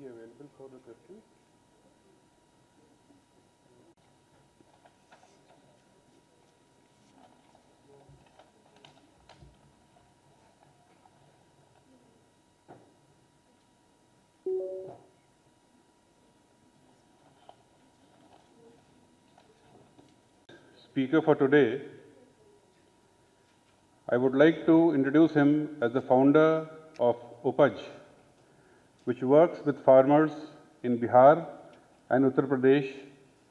he available for the question? Speaker for today, I would like to introduce him as the founder of Upaj, which works with farmers in Bihar and Uttar Pradesh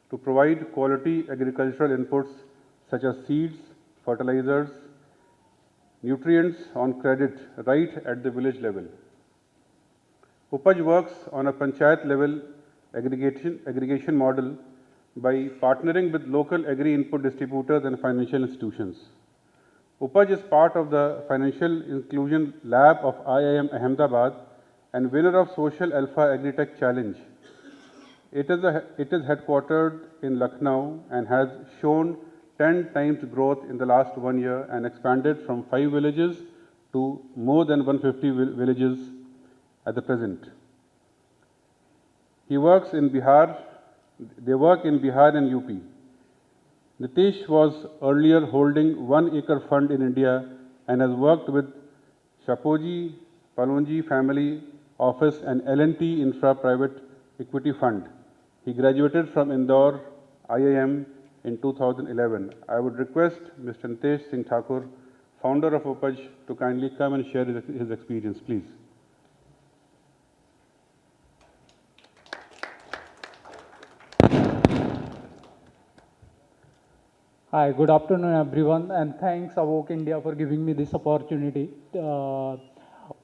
to provide quality agricultural inputs such as seeds, fertilizers, nutrients on credit right at the village level. Upaj works on a panchayat level aggregation model by partnering with local agri-input distributors and financial institutions. Upaj is part of the Financial Inclusion Lab of IIM Ahmedabad and winner of Social Alpha Agritech Challenge. It is headquartered in Lucknow and has shown 10 times growth in the last 1 year and expanded from 5 villages to more than 150 villages at the present. They work in Bihar and UP. Nitish was earlier holding 1 acre fund in India and has worked with Shapoji Palonji Family Office and L&T Infra Private Equity Fund. He graduated from Indore IIM in 2011. I would request Mr. Nitesh Singh Thakur, founder of Upaj, to kindly come and share his experience, please.
Hi, good afternoon everyone, and thanks Avok India for giving me this opportunity.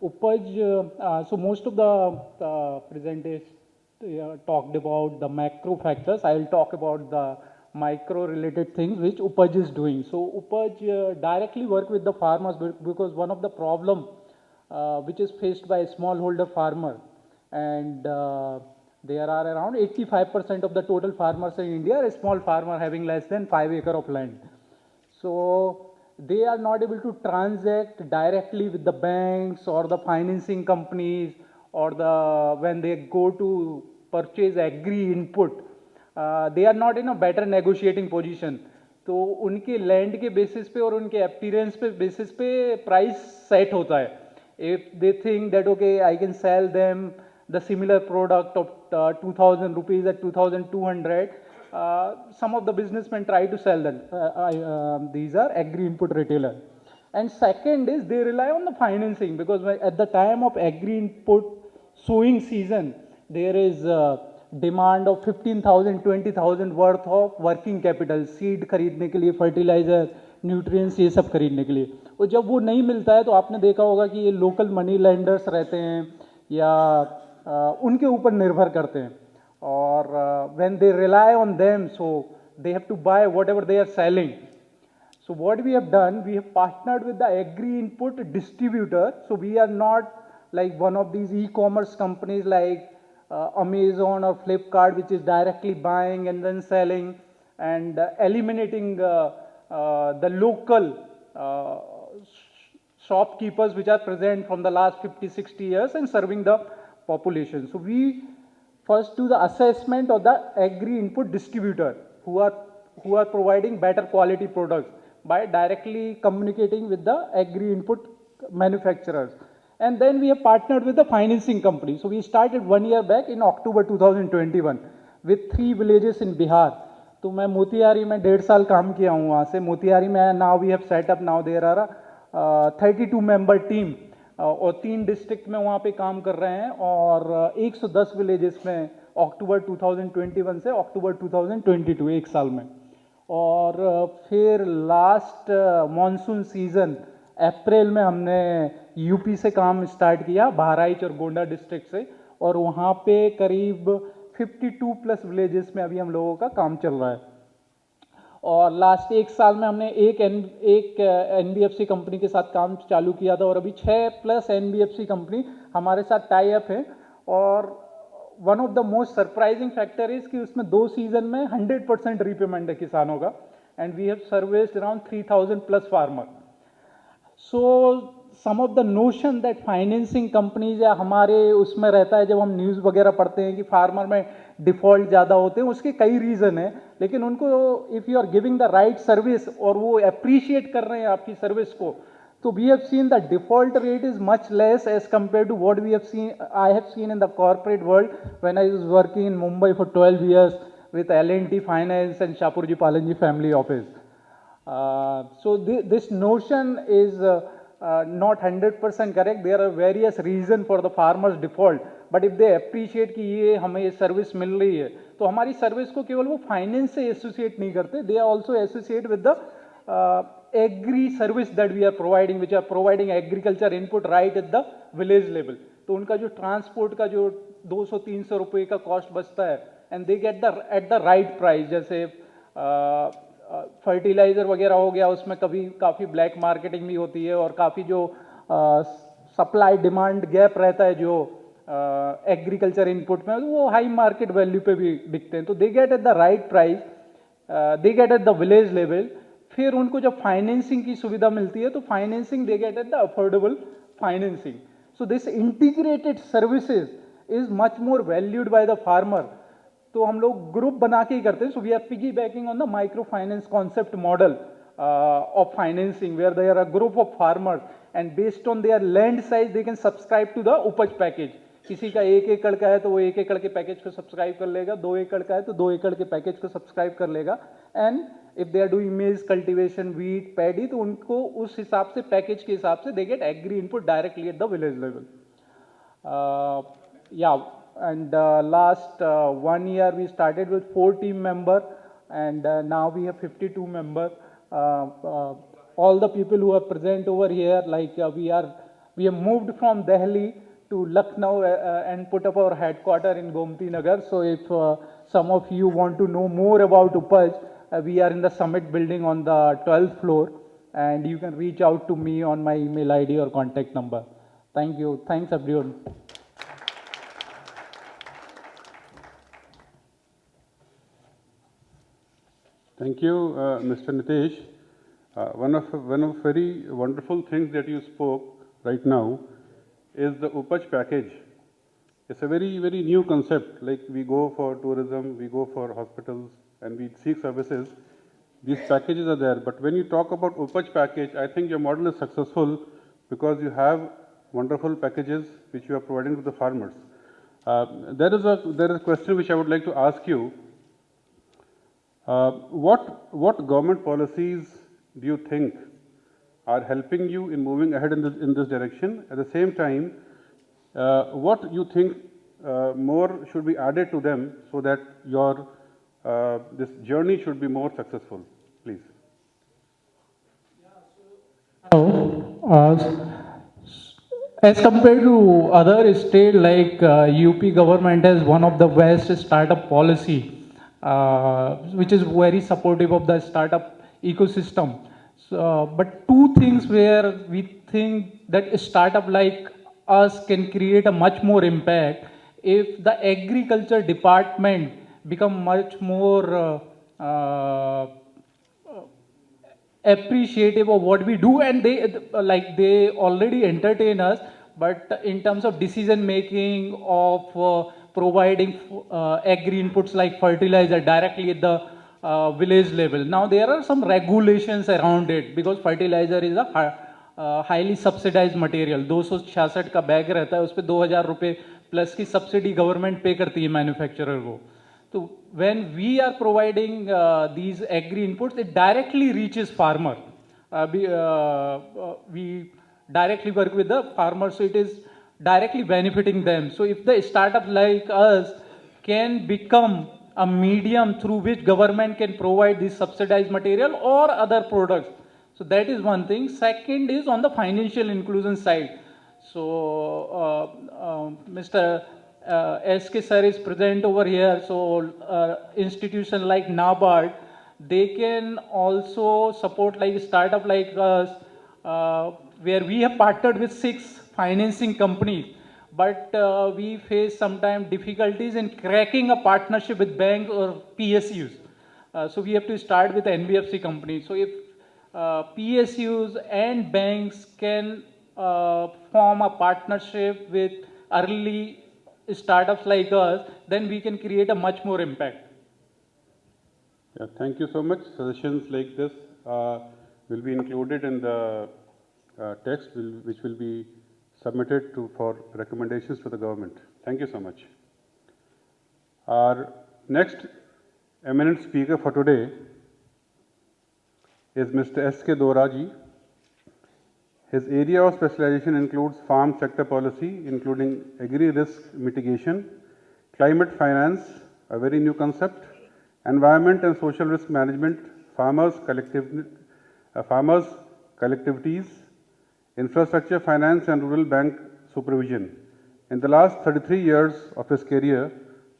Upaj, so most of the presenters talked about the macro factors. I will talk about the micro related things which Upaj is doing. So Upaj directly work with the farmers because one of the problem which is faced by a smallholder farmer, and there are around 85% of the total farmers in India are a small farmer having less than 5 acres of land. So they are not able to transact directly with the banks or the financing companies, or when they go to purchase agri input, they are not in a better negotiating position. तो उनके land के basis पे और उनके appearance पे basis पे price set होता है. If they think that okay, I can sell them the similar product of 2,000 rupees at 2,200, some of the businessmen try to sell them. These are agri input retailer. And second is they rely on the financing, because at the time of agri input sowing season, there is demand of 15,000, 20,000 worth of working capital, seed खरीदने के लिए, fertilizer, nutrients, ये सब खरीदने के लिए. और जब वो नहीं मिलता है तो आपने देखा होगा कि ये लोकल मनी लेंडर्स रहते हैं या उनके ऊपर निर्भर करते हैं. और when they rely on them, so they have to buy whatever they are selling. So what we have done, we have partnered with the agri input distributor. So we are not like one of these e-commerce companies like Amazon or Flipkart, which is directly buying and then selling and eliminating the local shopkeepers which are present from the last 50-60 years and serving the population. So we first do the assessment of the agri input distributor who are providing better quality products by directly communicating with the agri input manufacturers. And then we have partnered with the financing company. So we started 1 year back in October 2021 with 3 villages in Bihar. तो मैं मोतिहारी में 1.5 साल काम किया हूँ वहाँ से. मोतिहारी में now we have set up, now there are 32 member team और 3 डिस्ट्रिक्ट में वहाँ पे काम कर रहे हैं और 110 विलेजेस में अक्टूबर 2021 से अक्टूबर 2022 1 साल में. और फिर लास्ट मॉनसून सीजन अप्रैल में हमने यूपी से काम स्टार्ट किया, बहराइच और गोंडा डिस्ट्रिक्ट से, और वहाँ पे करीब 52 प्लस विलेजेस में अभी हम लोगों का काम चल रहा है. और लास्ट 1 साल में हमने एक एनबीएफसी कंपनी के साथ काम चालू किया था और अभी 6 प्लस एनबीएफसी कंपनी हमारे साथ टाई अप है. और one of the most surprising factor is कि उसमें 2 सीजन में 100% रीपेमेंट है किसानों का, and we have serviced around 3,000 plus farmer. So some of the notion that financing companies या हमारे उसमें रहता है, जब हम न्यूज़ वगैरह पढ़ते हैं कि फार्मर में डिफ़ॉल्ट ज़्यादा होते हैं, उसके कई रीज़न हैं, लेकिन उनको if you are giving the right service और वो अप्रिशिएट कर रहे हैं आपकी सर्विस को, तो we have seen the default rate is much less as compare to what we have seen, I have seen in the corporate world when I was working in Mumbai for 12 years with L&T Finance and Shapurji Palanji Family Office. So this notion is not 100% correct. There are various reasons for the farmers default, but if they appreciate कि ये हमें ये service मिल रही है, तो हमारी service को केवल वो फाइनेंस से एसोसिएट नहीं करते, they are also associate with the agri service that we are providing, which are providing agriculture input right at the village level. तो उनका जो ट्रांसपोर्ट का जो 200-300 रुपये का कॉस्ट बचता है, and they get the eight the right price. जैसे फर्टिलाइज़र वगैरह हो गया, उसमें कभी काफ़ी ब्लैक मार्केटिंग भी होती है और काफ़ी जो सप्लाई डिमांड गैप रहता है जो एग्रीकल्चर इनपुट में, वो हाई मार्केट वैल्यू पे भी बिकते हैं. तो they get at the right price, they get at the village level. फिर उनको जब फाइनेंसिंग की सुविधा मिलती है, तो financing they get at the affordable financing. So this integrated services is much more valued by the farmer. तो हम लोग ग्रुप बना के ही करते हैं. So we are piggy backing on the micro finance concept model of financing, where there are group of farmers and based on their land size they can subscribe to the Upaj package. किसी का 1 एकड़ का है तो वो 1 एकड़ के package को सब्सक्राइब कर लेगा, 2 एकड़ का है तो 2 एकड़ के पैकेज को सब्सक्राइब कर लेगा. And if they are doing maize cultivation, wheat, paddy, तो उनको उस हिसाब से पैकेज के हिसाब से they get agri input directly at the village level. Yeah, and last 1 year we started with 4 team member, and now we have 52 member. All the people who are present over here, like we have moved from Delhi to Lucknow and put up our headquarter in Gomti Nagar. So if some of you want to know more about Upaj, we are in the Summit building on the 12th floor, and you can reach out to me on my email ID or contact number. Thank you. Thanks everyone.
Thank you, Mr. Nitesh. One of very wonderful things that you spoke right now is the Upaj package. It's a very, very new concept. Like we go for tourism, we go for hospitals, and we seek services. These packages are there. But when you talk about Upaj package, I think your model is successful because you have wonderful packages which you are providing to the farmers. There is a question which I would like to ask you. What government policies do you think are helping you in moving ahead in this direction? At the same time, what you think more should be added to them so that your this journey should be more successful? Please.
As compared to other states, like UP government has one of the best startup policy, which is very supportive of the startup ecosystem. So, but two things where we think that a startup like us can create a much more impact if the agriculture department become much more appreciative of what we do, and they already entertain us, but in terms of decision making of providing agri inputs like fertilizer directly at the village level. Now there are some regulations around it because fertilizer is a highly subsidized material. 266 का bag रहता है, उस पर 2000 रुपये plus की subsidy government पे करती है मैन्युफैक्चरर को. So when we are providing these agri inputs, it directly reaches farmer. We directly work with the farmers, so it is directly benefiting them. So if the startup like us can become a medium through which government can provide this subsidized material or other products, so that is one thing. Second is on the financial inclusion side. So Mr. SK sir is present over here. So institution like NABARD, they can also support like startup like us, where we have partnered with 6 financing companies, but we face sometimes difficulties in cracking a partnership with banks or PSUs. So we have to start with NBFC companies. So if PSUs and banks can form a partnership with early startups like us, then we can create a much more impact.
Yeah, thank you so much. Suggestions like this will be included in the text, which will be submitted for recommendations to the government. Thank you so much. Our next eminent speaker for today is Mr. S.K. Doraji. His area of specialization includes farm sector policy, including agri-risk mitigation, climate finance, a very new concept, environment and social risk management, farmers collectivities, infrastructure finance and rural bank supervision. In the last 33 years of his career,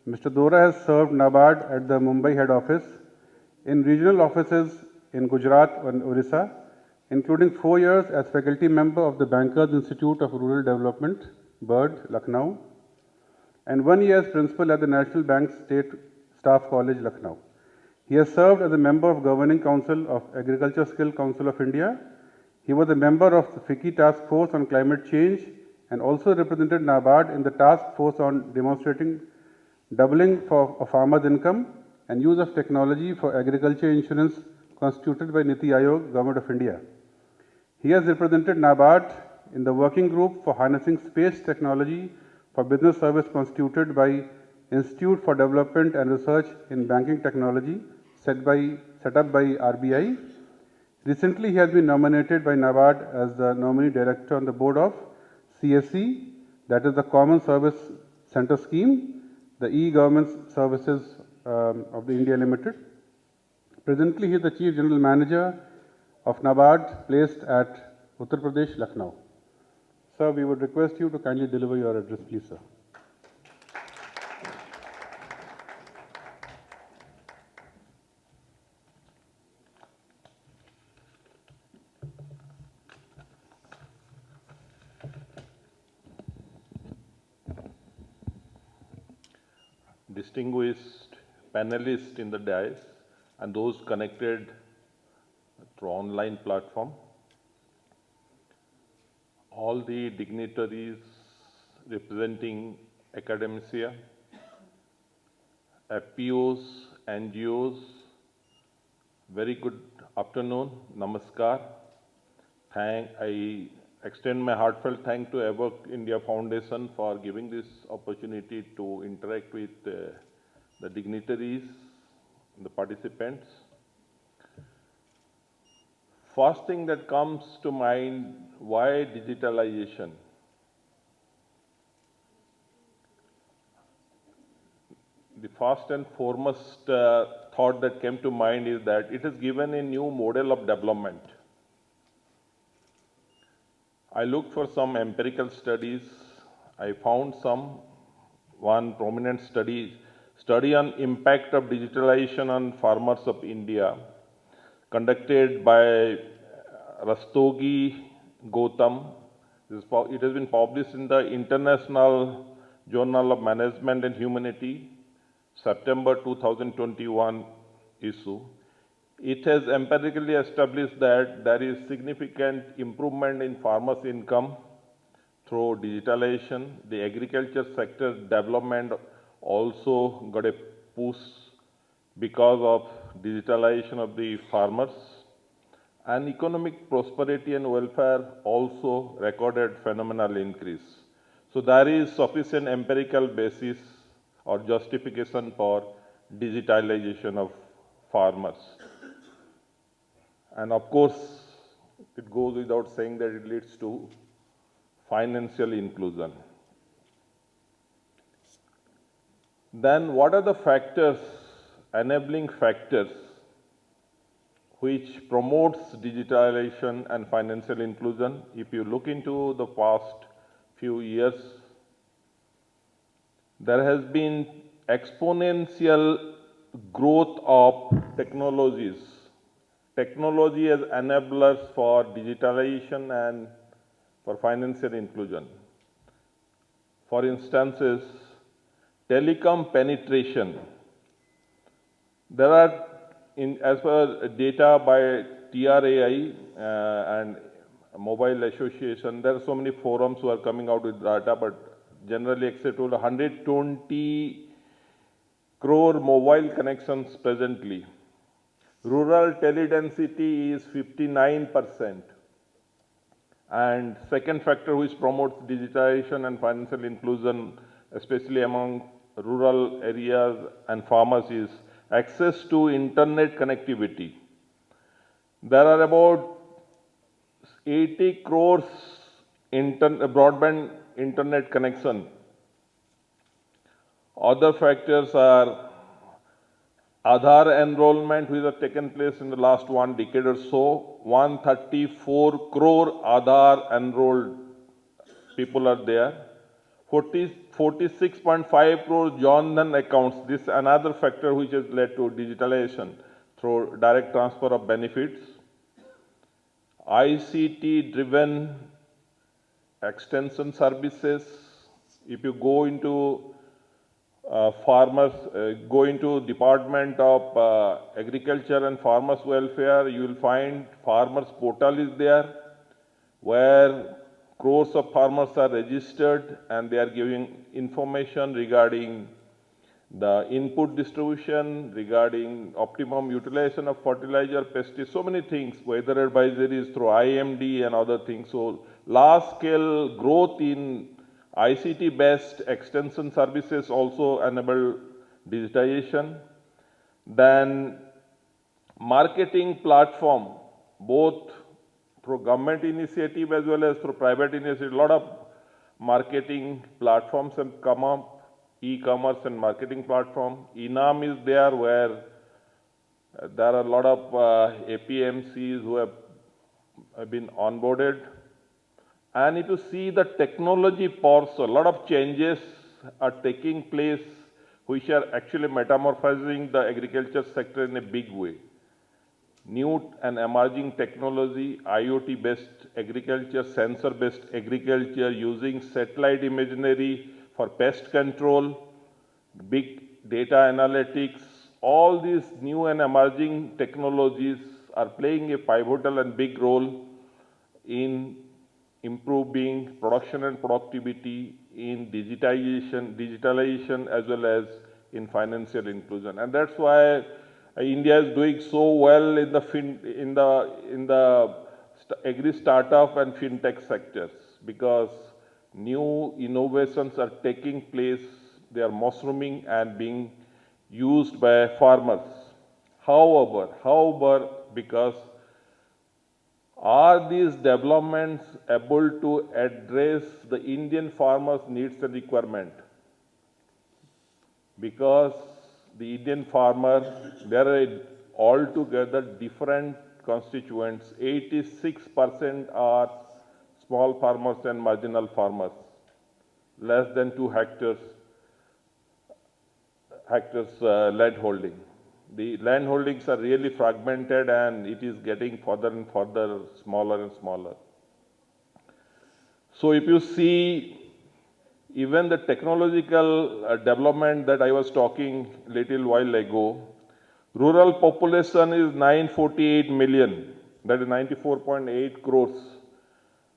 Mr. Dora has served NABARD at the Mumbai head office, in regional offices in Gujarat and Orissa, including 4 years as faculty member of the Bankers Institute of Rural Development, BIRD, Lucknow, and 1 year as principal at the National Bank State Staff College, Lucknow. He has served as a member of Governing Council of Agriculture Skill Council of India. He was a member of the FICCI Task Force on Climate Change and also represented NABARD in the task force on demonstrating doubling of farmers' income and use of technology for agriculture insurance constituted by Niti Aayog, Government of India. He has represented NABARD in the working group for harnessing space technology for business service constituted by Institute for Development and Research in Banking Technology set up by RBI. Recently, he has been nominated by NABARD as the nominee director on the board of CSC, that is the Common Service Center Scheme, the e-government services of the India Limited. Presently, he is the Chief General Manager of NABARD, placed at Uttar Pradesh, Lucknow. Sir, we would request you to kindly deliver your address, please, sir.
Distinguished panelists in the dais and those connected through online platform, all the dignitaries representing academia, FPOs, NGOs, very good afternoon, namaskar. I extend my heartfelt thanks to Evoc India Foundation for giving this opportunity to interact with the dignitaries, the participants. First thing that comes to mind, why digitalization? The first and foremost thought that came to mind is that it has given a new model of development. I looked for some empirical studies. I found one prominent study on impact of digitalization on farmers of India, conducted by Rastogi Gautam. It has been published in the International Journal of Management and Humanity, September 2021 issue. It has empirically established that there is significant improvement in farmers' income through digitalization. The agriculture sector development also got a push because of digitalization of the farmers. And economic prosperity and welfare also recorded phenomenal increase. So there is sufficient empirical basis or justification for digitalization of farmers. And of course, it goes without saying that it leads to financial inclusion. Then what are the factors, enabling factors, which promotes digitalization and financial inclusion? If you look into the past few years, there has been exponential growth of technologies. Technology as enablers for digitalization and for financial inclusion. For instances, telecom penetration. There are, as per data by TRAI and Mobile Association. There are so many forums who are coming out with data, but generally accepted 120 crore mobile connections presently. Rural teledensity is 59%. And second factor which promotes digitization and financial inclusion, especially among rural areas and farmers, is access to internet connectivity. There are about 80 crores broadband internet connection. Other factors are Aadhaar enrollment, which has taken place in the last 1 decade or so. 134 crore Aadhaar enrolled people are there. 46.5 crore Jan Dhan accounts. This is another factor which has led to digitalization through direct transfer of benefits. ICT-driven extension services. If you go into go into Department of Agriculture and Farmers Welfare, you will find Farmers Portal is there, where crores of farmers are registered and they are giving information regarding the input distribution, regarding optimum utilization of fertilizer, pesticides, so many things, weather advisories through IMD and other things. So large scale growth in ICT-based extension services also enable digitization. Then marketing platform, both through government initiative as well as through private initiative. A lot of marketing platforms have come up, e-commerce and marketing platform. ENAM is there, where there are a lot of APMCs who have been onboarded. And if you see the technology parts, a lot of changes are taking place which are actually metamorphosing the agriculture sector in a big way. New and emerging technology, IoT-based agriculture, sensor-based agriculture, using satellite imagery for pest control, big data analytics, all these new and emerging technologies are playing a pivotal and big role in improving production and productivity, in digitalization as well as in financial inclusion. And that's why India is doing so well in the agri startup and fintech sectors, because new innovations are taking place, they are mushrooming and being used by farmers. However, because are these developments able to address the Indian farmers' needs and requirement? Because the Indian farmer, there are altogether different constituents. 86% are small farmers and marginal farmers, less than 2 hectares land holding. The land holdings are really fragmented and it is getting further and further smaller and smaller. So if you see even the technological development that I was talking little while ago, rural population is 948 million, that is 94.8 crores.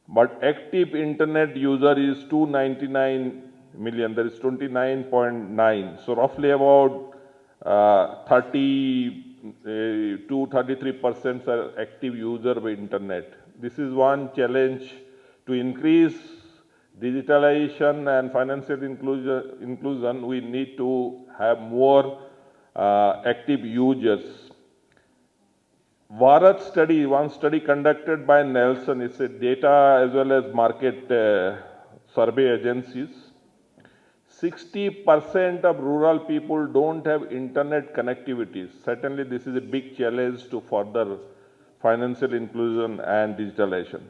But active internet user is 299 million, that is 29.9. So roughly about 33% are active user of internet. This is one challenge to increase digitalization and financial inclusion. We need to have more active users. Bharat study, one study conducted by Nelson, it's a data as well as market survey agencies. 60% of rural people don't have internet connectivity. Certainly this is a big challenge to further financial inclusion and digitalization.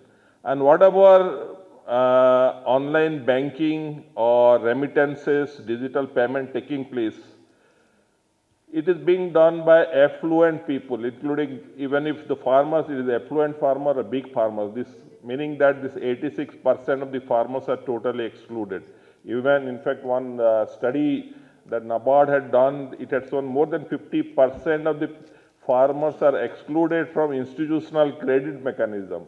And whatever online banking or remittances, digital payment taking place, it is being done by affluent people, including, even if the farmers, it is affluent farmer or big farmers, this meaning that this 86% of the farmers are totally excluded. Even, in fact, one study that NABARD had done, it had shown more than 50% of the farmers are excluded from institutional credit mechanism.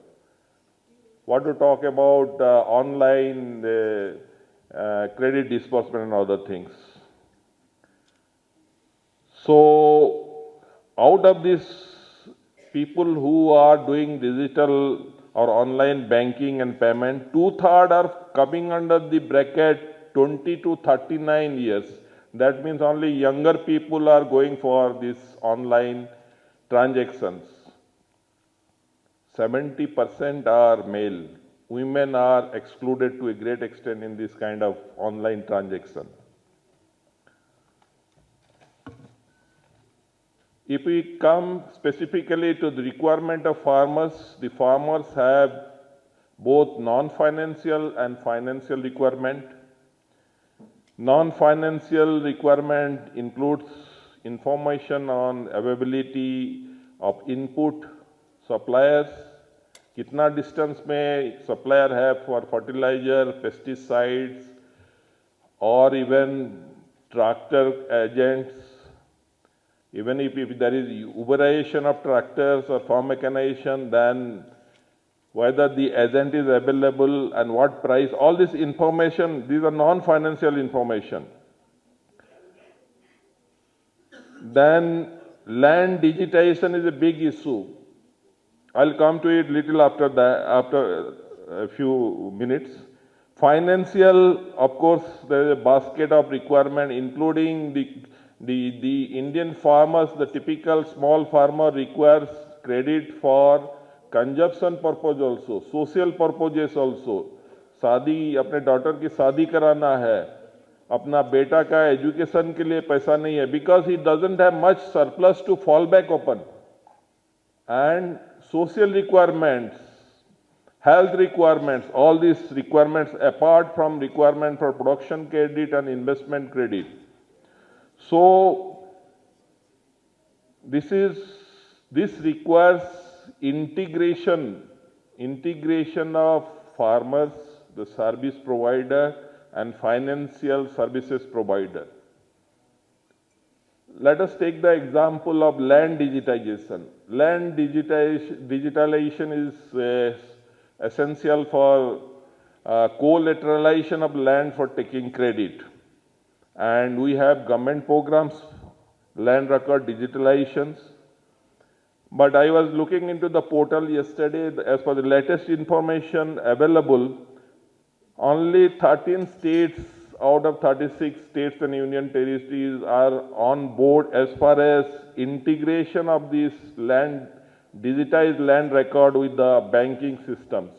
what to talk about online credit disbursement and other things. So, out of these people who are doing digital or online banking and payment, 2/3 are coming under the bracket 20 to 39 years. That means only younger people are going for these online transactions. 70% are male. Women are excluded to a great extent in this kind of online transaction. If we come specifically to the requirement of farmers, the farmers have both non-financial and financial requirement. Non-financial requirement includes information on availability of input, suppliers, kitna distance mein supplier hai for fertilizer, pesticides, or even tractor agents. Even if there is uberization of tractors or farm mechanization, then whether the agent is available and what price, all this information, these are non-financial information. Then land digitization is a big issue. I'll come to it little after that, after a few minutes. Financial, of course, there is a basket of requirement, including the Indian farmers, the typical small farmer requires credit for consumption purpose also, social purposes also. शादी अपने daughter की शादी कराना है, अपना बेटा का education के लिए पैसा नहीं है, because he doesn't have much surplus to fall back upon. And social requirements, health requirements, all these requirements apart from requirement for production credit and investment credit. So this requires integration of farmers, the service provider, and financial services provider. Let us take the example of land digitization. Land digitalization is essential for collateralization of land for taking credit. And we have government programs, land record digitalizations. But I was looking into the portal yesterday, as per the latest information available, only 13 states out of 36 states and union territories are on board as far as integration of this digitized land record with the banking systems.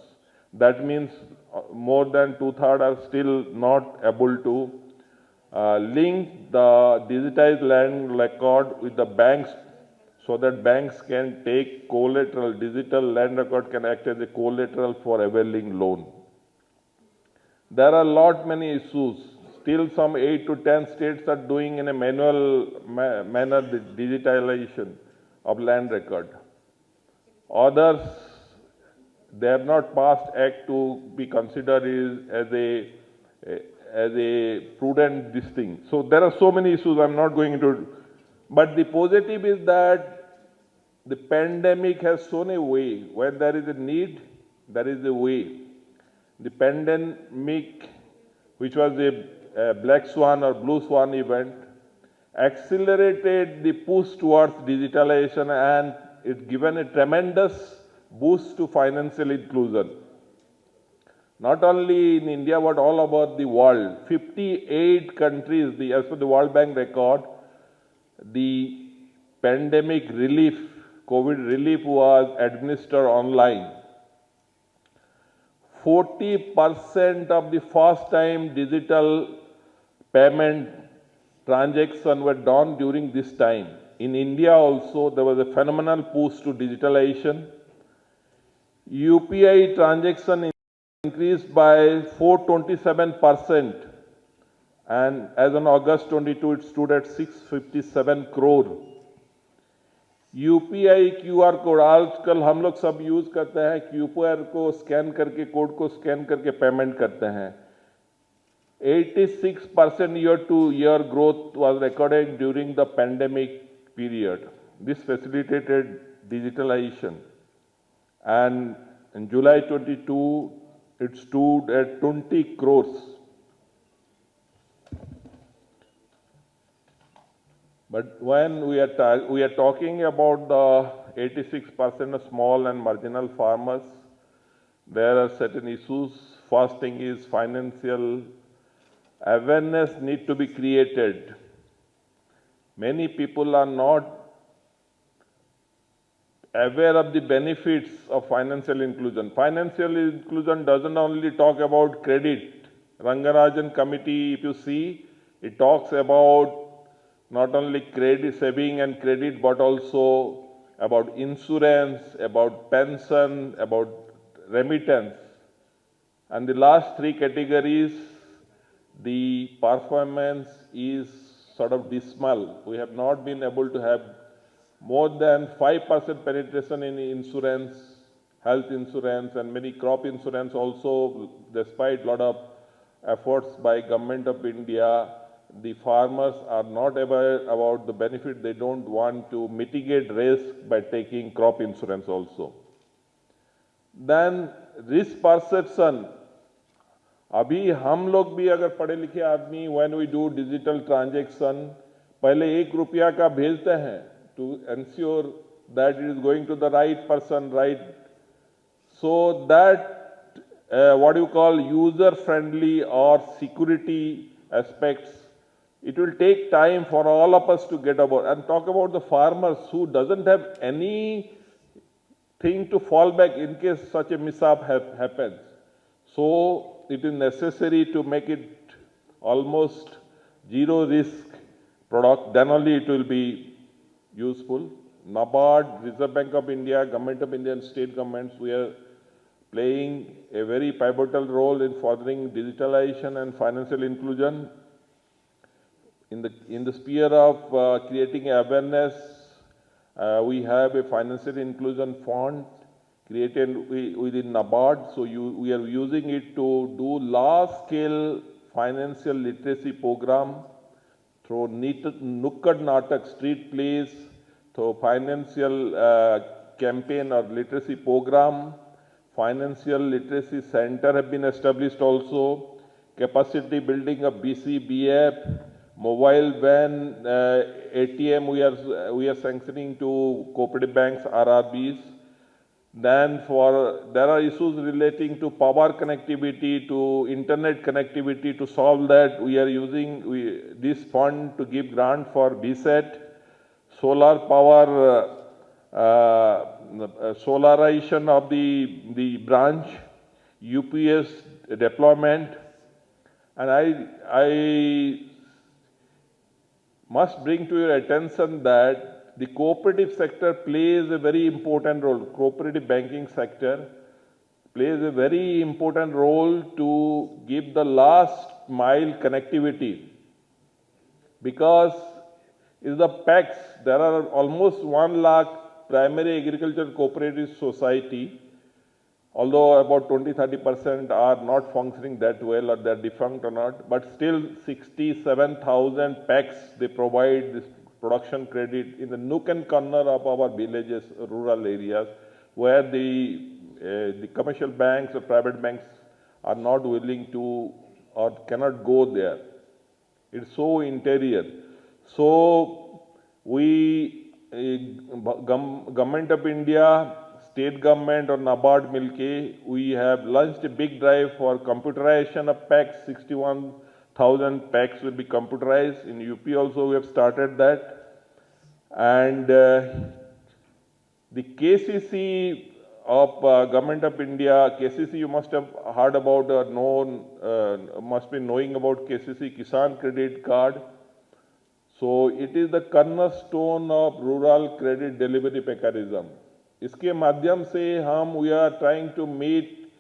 That means more than 2/3 are still not able to link the digitized land record with the banks so that banks can take collateral. Digital land record can act as a collateral for availing loan. There are many issues. Still some 8 to 10 states are doing in a manual manner the digitalization of land record. Others, they have not passed act to be considered as a prudent this thing. So there are so many issues, I'm not going into it. But the positive is that the pandemic has shown a way. When there is a need, there is a way. The pandemic, which was a black swan or blue swan event, accelerated the push towards digitalization, and it's given a tremendous boost to financial inclusion. Not only in India, but all over the world. 58 countries, as per the World Bank record, the pandemic relief, COVID relief was administered online. 40% of the first-time digital payment transactions were done during this time. In India also, there was a phenomenal push to digitalization. UPI transaction increased by 427%, and as on August 22, it stood at 657 crore. UPI QR code आजकल हम लोग सब use करते हैं, QR को scan करके, code को scan करके पेमेंट करते हैं. 86% year-to-year growth was recorded during the pandemic period. This facilitated digitalization, and In July 22, it stood at 20 crores. But when we are talking about the 86% of small and marginal farmers, there are certain issues. First thing is financial awareness need to be created. Many people are not aware of the benefits of financial inclusion. Financial inclusion doesn't only talk about credit. Rangarajan committee, if you see, it talks about not only credit, saving and credit, but also about insurance, about pension, about remittance. And the last three categories, the performance is sort of dismal. We have not been able to have more than 5% penetration in insurance, health insurance, and many crop insurance also, despite a lot of efforts by Government of India. The farmers are not aware about the benefit. They don't want to mitigate risk by taking crop insurance also. Then risk perception. अभी हम लोग भी अगर पढ़े लिखे आदमी, when we do digital transaction, पहले ₹1 का भेजते हैं to ensure that it is going to the right person, right? So that what you call user friendly or security aspects, it will take time for all of us to get about. And talk about the farmers who doesn't have any thing to fall back in case such a mishap happens. So it is necessary to make it almost zero risk product, then only it will be useful. NABARD, Reserve Bank of India, Government of India and state governments, we are playing a very pivotal role in furthering digitalization and financial inclusion. In the sphere of creating awareness, we have a financial inclusion fund created within NABARD. So we are using it to do large-scale financial literacy program through Nukkad Natak street plays, through financial campaign or literacy program. Financial literacy center have been established also. Capacity building of BCBF. Mobile van, ATM we are sanctioning to cooperative banks, RRBs. Then there are issues relating to power connectivity, to internet connectivity. To solve that, we are using this fund to give grant for BSET, solar power, solarization of the branch, UPS deployment. And I must bring to your attention that the cooperative sector plays a very important role. Cooperative banking sector plays a very important role to give the last mile connectivity, because is the PACs. There are almost 1 lakh primary agricultural cooperative society, although about 20-30% are not functioning that well or they are defunct or not, but still 67,000 PACs, they provide this production credit in the nook and corner of our villages, rural areas, where the commercial banks or private banks are not willing to or cannot go there. It's so interior. So Government of India, state government or NABARD milke, we have launched a big drive for computerization of PACs. 61,000 PACs will be computerized. In UP also we have started that. And the KCC of Government of India, KCC you must have heard about or known, must be knowing about KCC, Kisan Credit Card. So it is the cornerstone of rural credit delivery mechanism. इसके माध्यम से we are trying to meet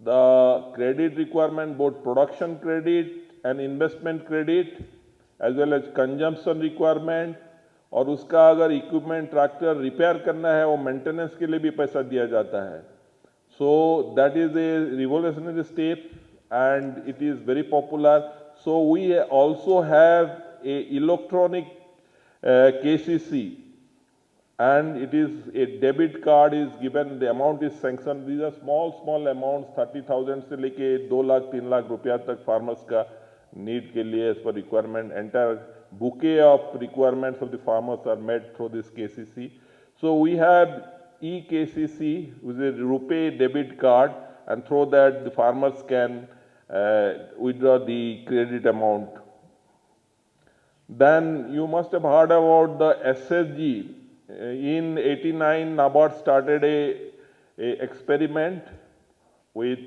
the credit requirement, both production credit and investment credit, as well as consumption requirement. और उसका अगर equipment tractor repair करना है, वो maintenance के लिए भी पैसा दिया जाता है. So that is a revolutionary step and it is very popular. So we also have a electronic KCC. and it is a debit card is given, the amount is sanctioned. These are small amounts, 30,000 से लेके 2 लाख 3 लाख रुपया तक farmers का need के लिए as per requirement. Entire bouquet of requirements of the farmers are met through this KCC. So we have e-KCC, which is a RuPay debit card, and through that the farmers can withdraw the credit amount. Then you must have heard about the SSG. In 89, NABARD started a experiment with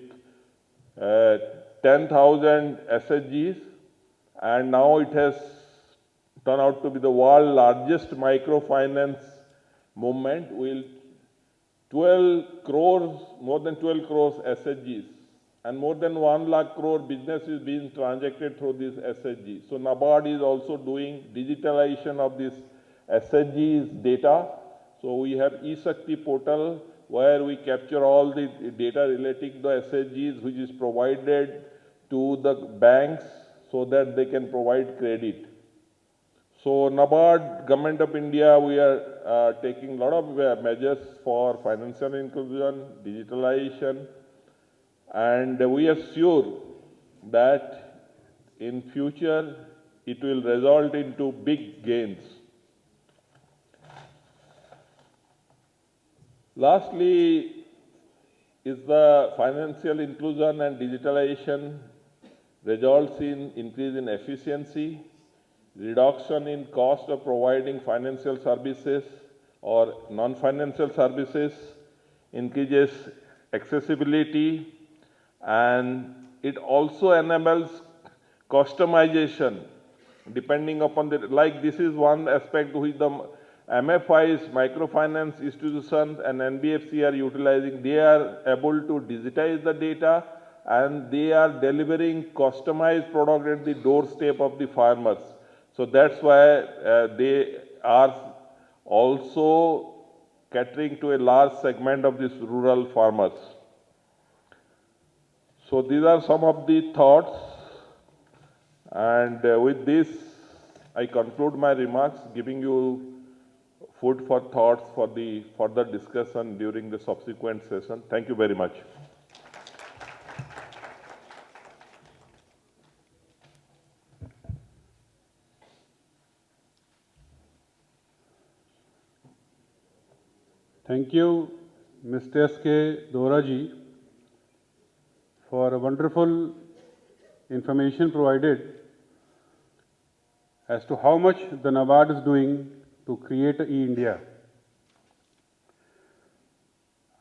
10,000 SSGs, and now it has turned out to be the world's largest microfinance movement with 12 crores, more than 12 crores SSGs, and more than 1 lakh crore business is being transacted through this SSG. So NABARD is also doing digitalization of this SSG's data. So we have eShakti portal where we capture all the data relating to the SSGs, which is provided to the banks so that they can provide credit. So NABARD, Government of India, we are taking a lot of measures for financial inclusion, digitalization, and we are sure that in future it will result into big gains. Lastly is the financial inclusion and digitalization results in increase in efficiency, reduction in cost of providing financial services or non-financial services, increases accessibility, and it also enables customization depending upon the, like this is one aspect which the MFIs, microfinance institutions and NBFC are utilizing. They are able to digitize the data and they are delivering customized product at the doorstep of the farmers. So that's why they are also catering to a large segment of these rural farmers. So these are some of the thoughts, and with this I conclude my remarks, giving you food for thoughts for the further discussion during the subsequent session. Thank you very much.
Thank you, Mr. S.K. Doraji, for a wonderful information provided as to how much the NABARD is doing to create e-India.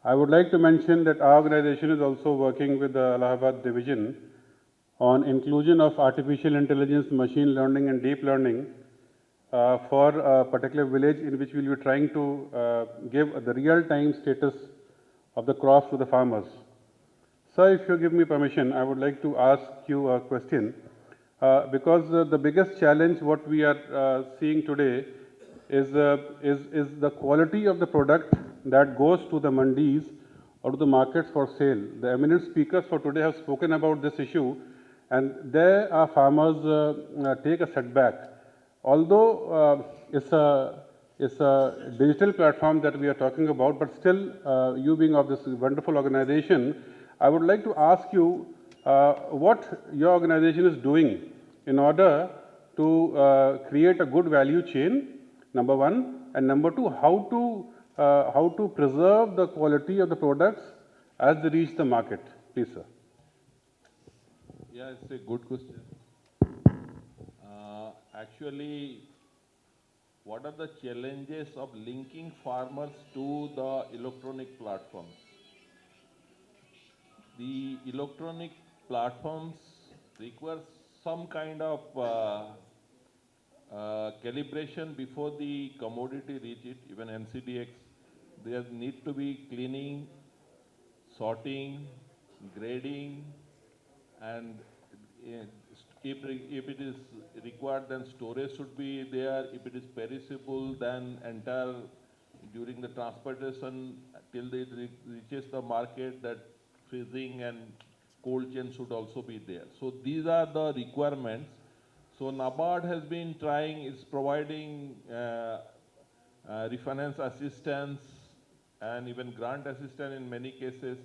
I would like to mention that our organization is also working with the Allahabad division on inclusion of artificial intelligence, machine learning and deep learning for a particular village in which we will be trying to give the real-time status of the crops to the farmers. Sir, if you give me permission, I would like to ask you a question. Because the biggest challenge what we are seeing today is the quality of the product that goes to the mandis or to the markets for sale. The eminent speakers for today have spoken about this issue, and there our farmers take a setback. Although it's a digital platform that we are talking about, but still you being of this wonderful organization, I would like to ask you what your organization is doing in order to create a good value chain, number one, and number two, how to preserve the quality of the products as they reach the market. Please, sir.
Yeah, it's a good question. Actually, what are the challenges of linking farmers to the electronic platforms? The electronic platforms require some kind of calibration before the commodity reach it, even NCDX. There need to be cleaning, sorting, grading, and if it is required, then storage should be there. If it is perishable, then entire during the transportation till it reaches the market, that freezing and cold chain should also be there. So these are the requirements. So NABARD has been trying, is providing refinance assistance, and even grant assistance in many cases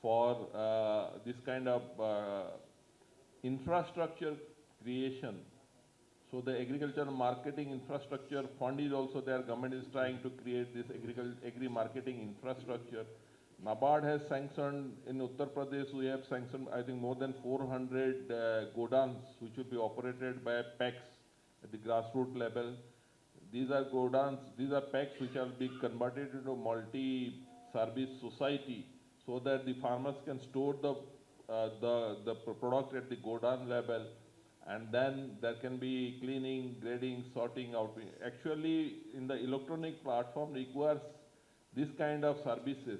for this kind of infrastructure creation. So the agriculture marketing infrastructure fund is also there. Government is trying to create this agri-marketing infrastructure. NABARD has sanctioned, in Uttar Pradesh, we have sanctioned, I think, more than 400 godans, which will be operated by PECs at the grassroots level. These are godans, these are PECs which are being converted into multi-service society, so that the farmers can store the product at the godown level, and then there can be cleaning, grading, sorting out. Actually, in the electronic platform requires this kind of services,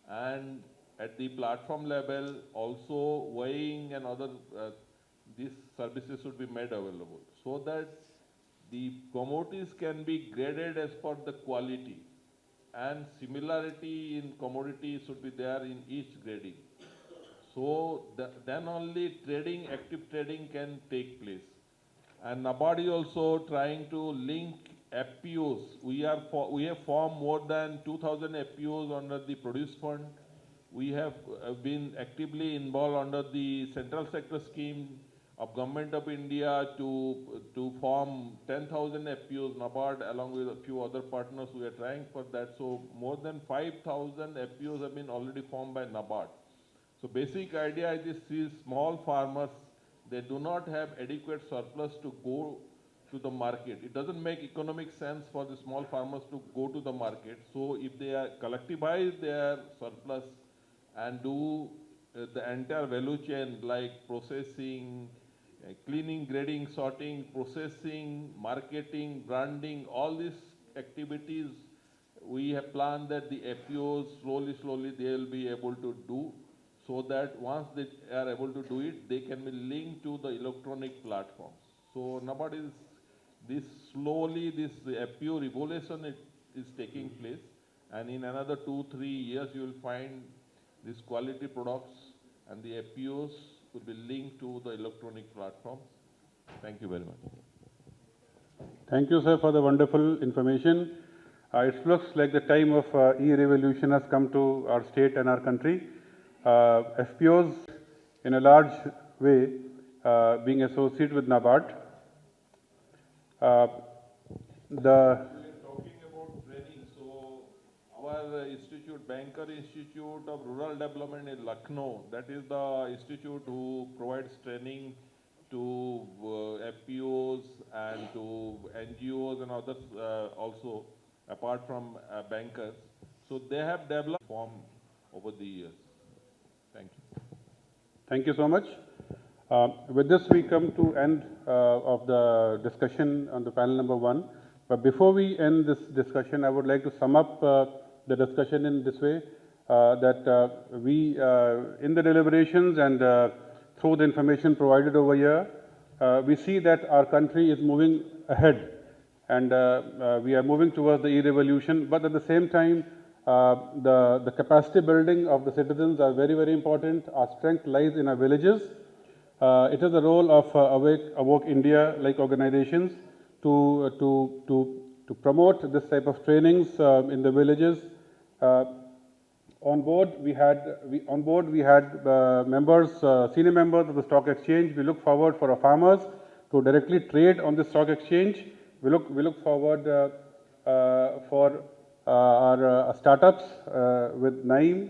and at the platform level also weighing and other these services should be made available, so that the commodities can be graded as per the quality, and similarity in commodity should be there in each grading. So then only trading, active trading can take place. And NABARD is also trying to link FPOs. We have formed more than 2,000 FPOs under the Produce Fund. We have been actively involved under the Central Sector Scheme of Government of India to form 10,000 FPOs. NABARD, along with a few other partners, we are trying for that. So more than 5,000 FPOs have been already formed by NABARD. So basic idea is these small farmers, they do not have adequate surplus to go to the market. It doesn't make economic sense for the small farmers to go to the market. So if they are collectivize their surplus and do the entire value chain, like processing, cleaning, grading, sorting, processing, marketing, branding, all these activities, we have planned that the FPOs slowly they will be able to do, so that once they are able to do it, they can be linked to the electronic platforms. So NABARD is this FPO revolution is taking place, and in another 2-3 years you will find these quality products and the FPOs will be linked to the electronic platforms. Thank you very much.
Thank you, sir, for the wonderful information. It looks like the time of e-revolution has come to our state and our country. FPOs, in a large way, being associated with NABARD.
We are talking about training. So our institute, Banker Institute of Rural Development in Lucknow, that is the institute who provides training to FPOs and to NGOs and others also, apart from bankers. So they have developed form over the years. Thank you.
Thank you so much. With this, we come to end of the discussion on the panel number 1. But before we end this discussion, I would like to sum up the discussion in this way, that we, in the deliberations and through the information provided over here, we see that our country is moving ahead, and we are moving towards the e-revolution. But at the same time, the capacity building of the citizens are very, very important. Our strength lies in our villages. It is the role of Awake India like organizations to promote this type of trainings in the villages. On board we had members, senior members of the stock exchange. We look forward for our farmers to directly trade on the stock exchange. We look forward for our startups with Naeem.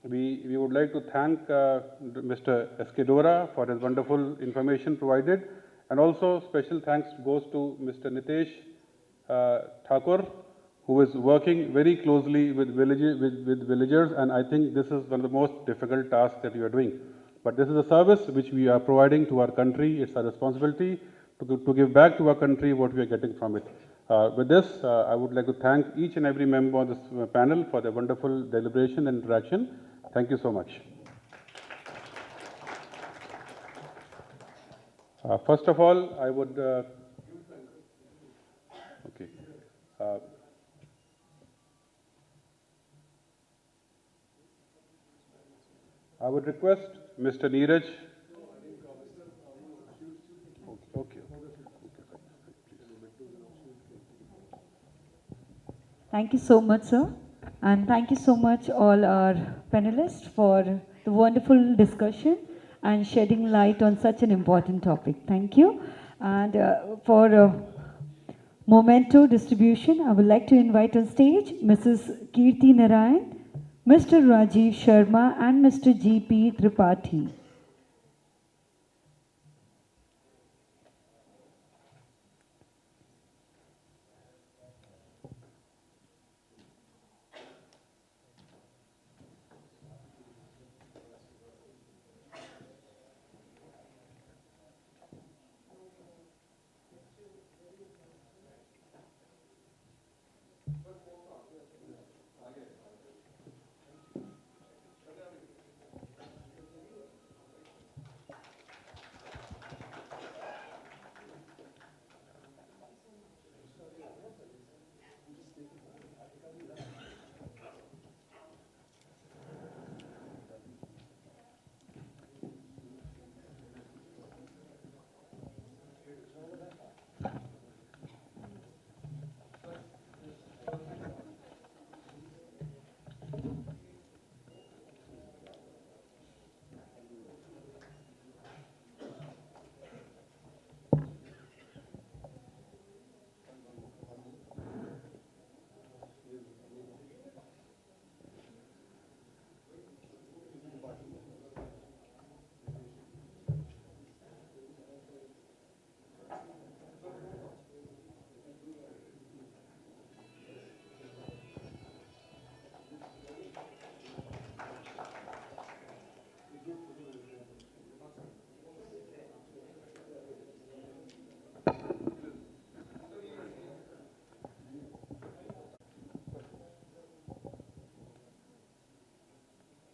We would like to thank Mr. Eskedora for his wonderful information provided, and also special thanks goes to Mr. Nitesh Thakur, who is working very closely with villagers, and I think this is one of the most difficult tasks that you are doing. But this is a service which we are providing to our country. It's our responsibility to give back to our country what we are getting from it. With this, I would like to thank each and every member of this panel for their wonderful deliberation and interaction. Thank you so much. First of all, I would I would request Mr. Neeraj. Okay.
Thank you so much, sir. And thank you so much, all our panelists, for the wonderful discussion and shedding light on such an important topic. Thank you. And for memento distribution, I would like to invite on stage Mrs. Kirti Narayan, Mr. Rajiv Sharma, and Mr. G.P. Tripathi.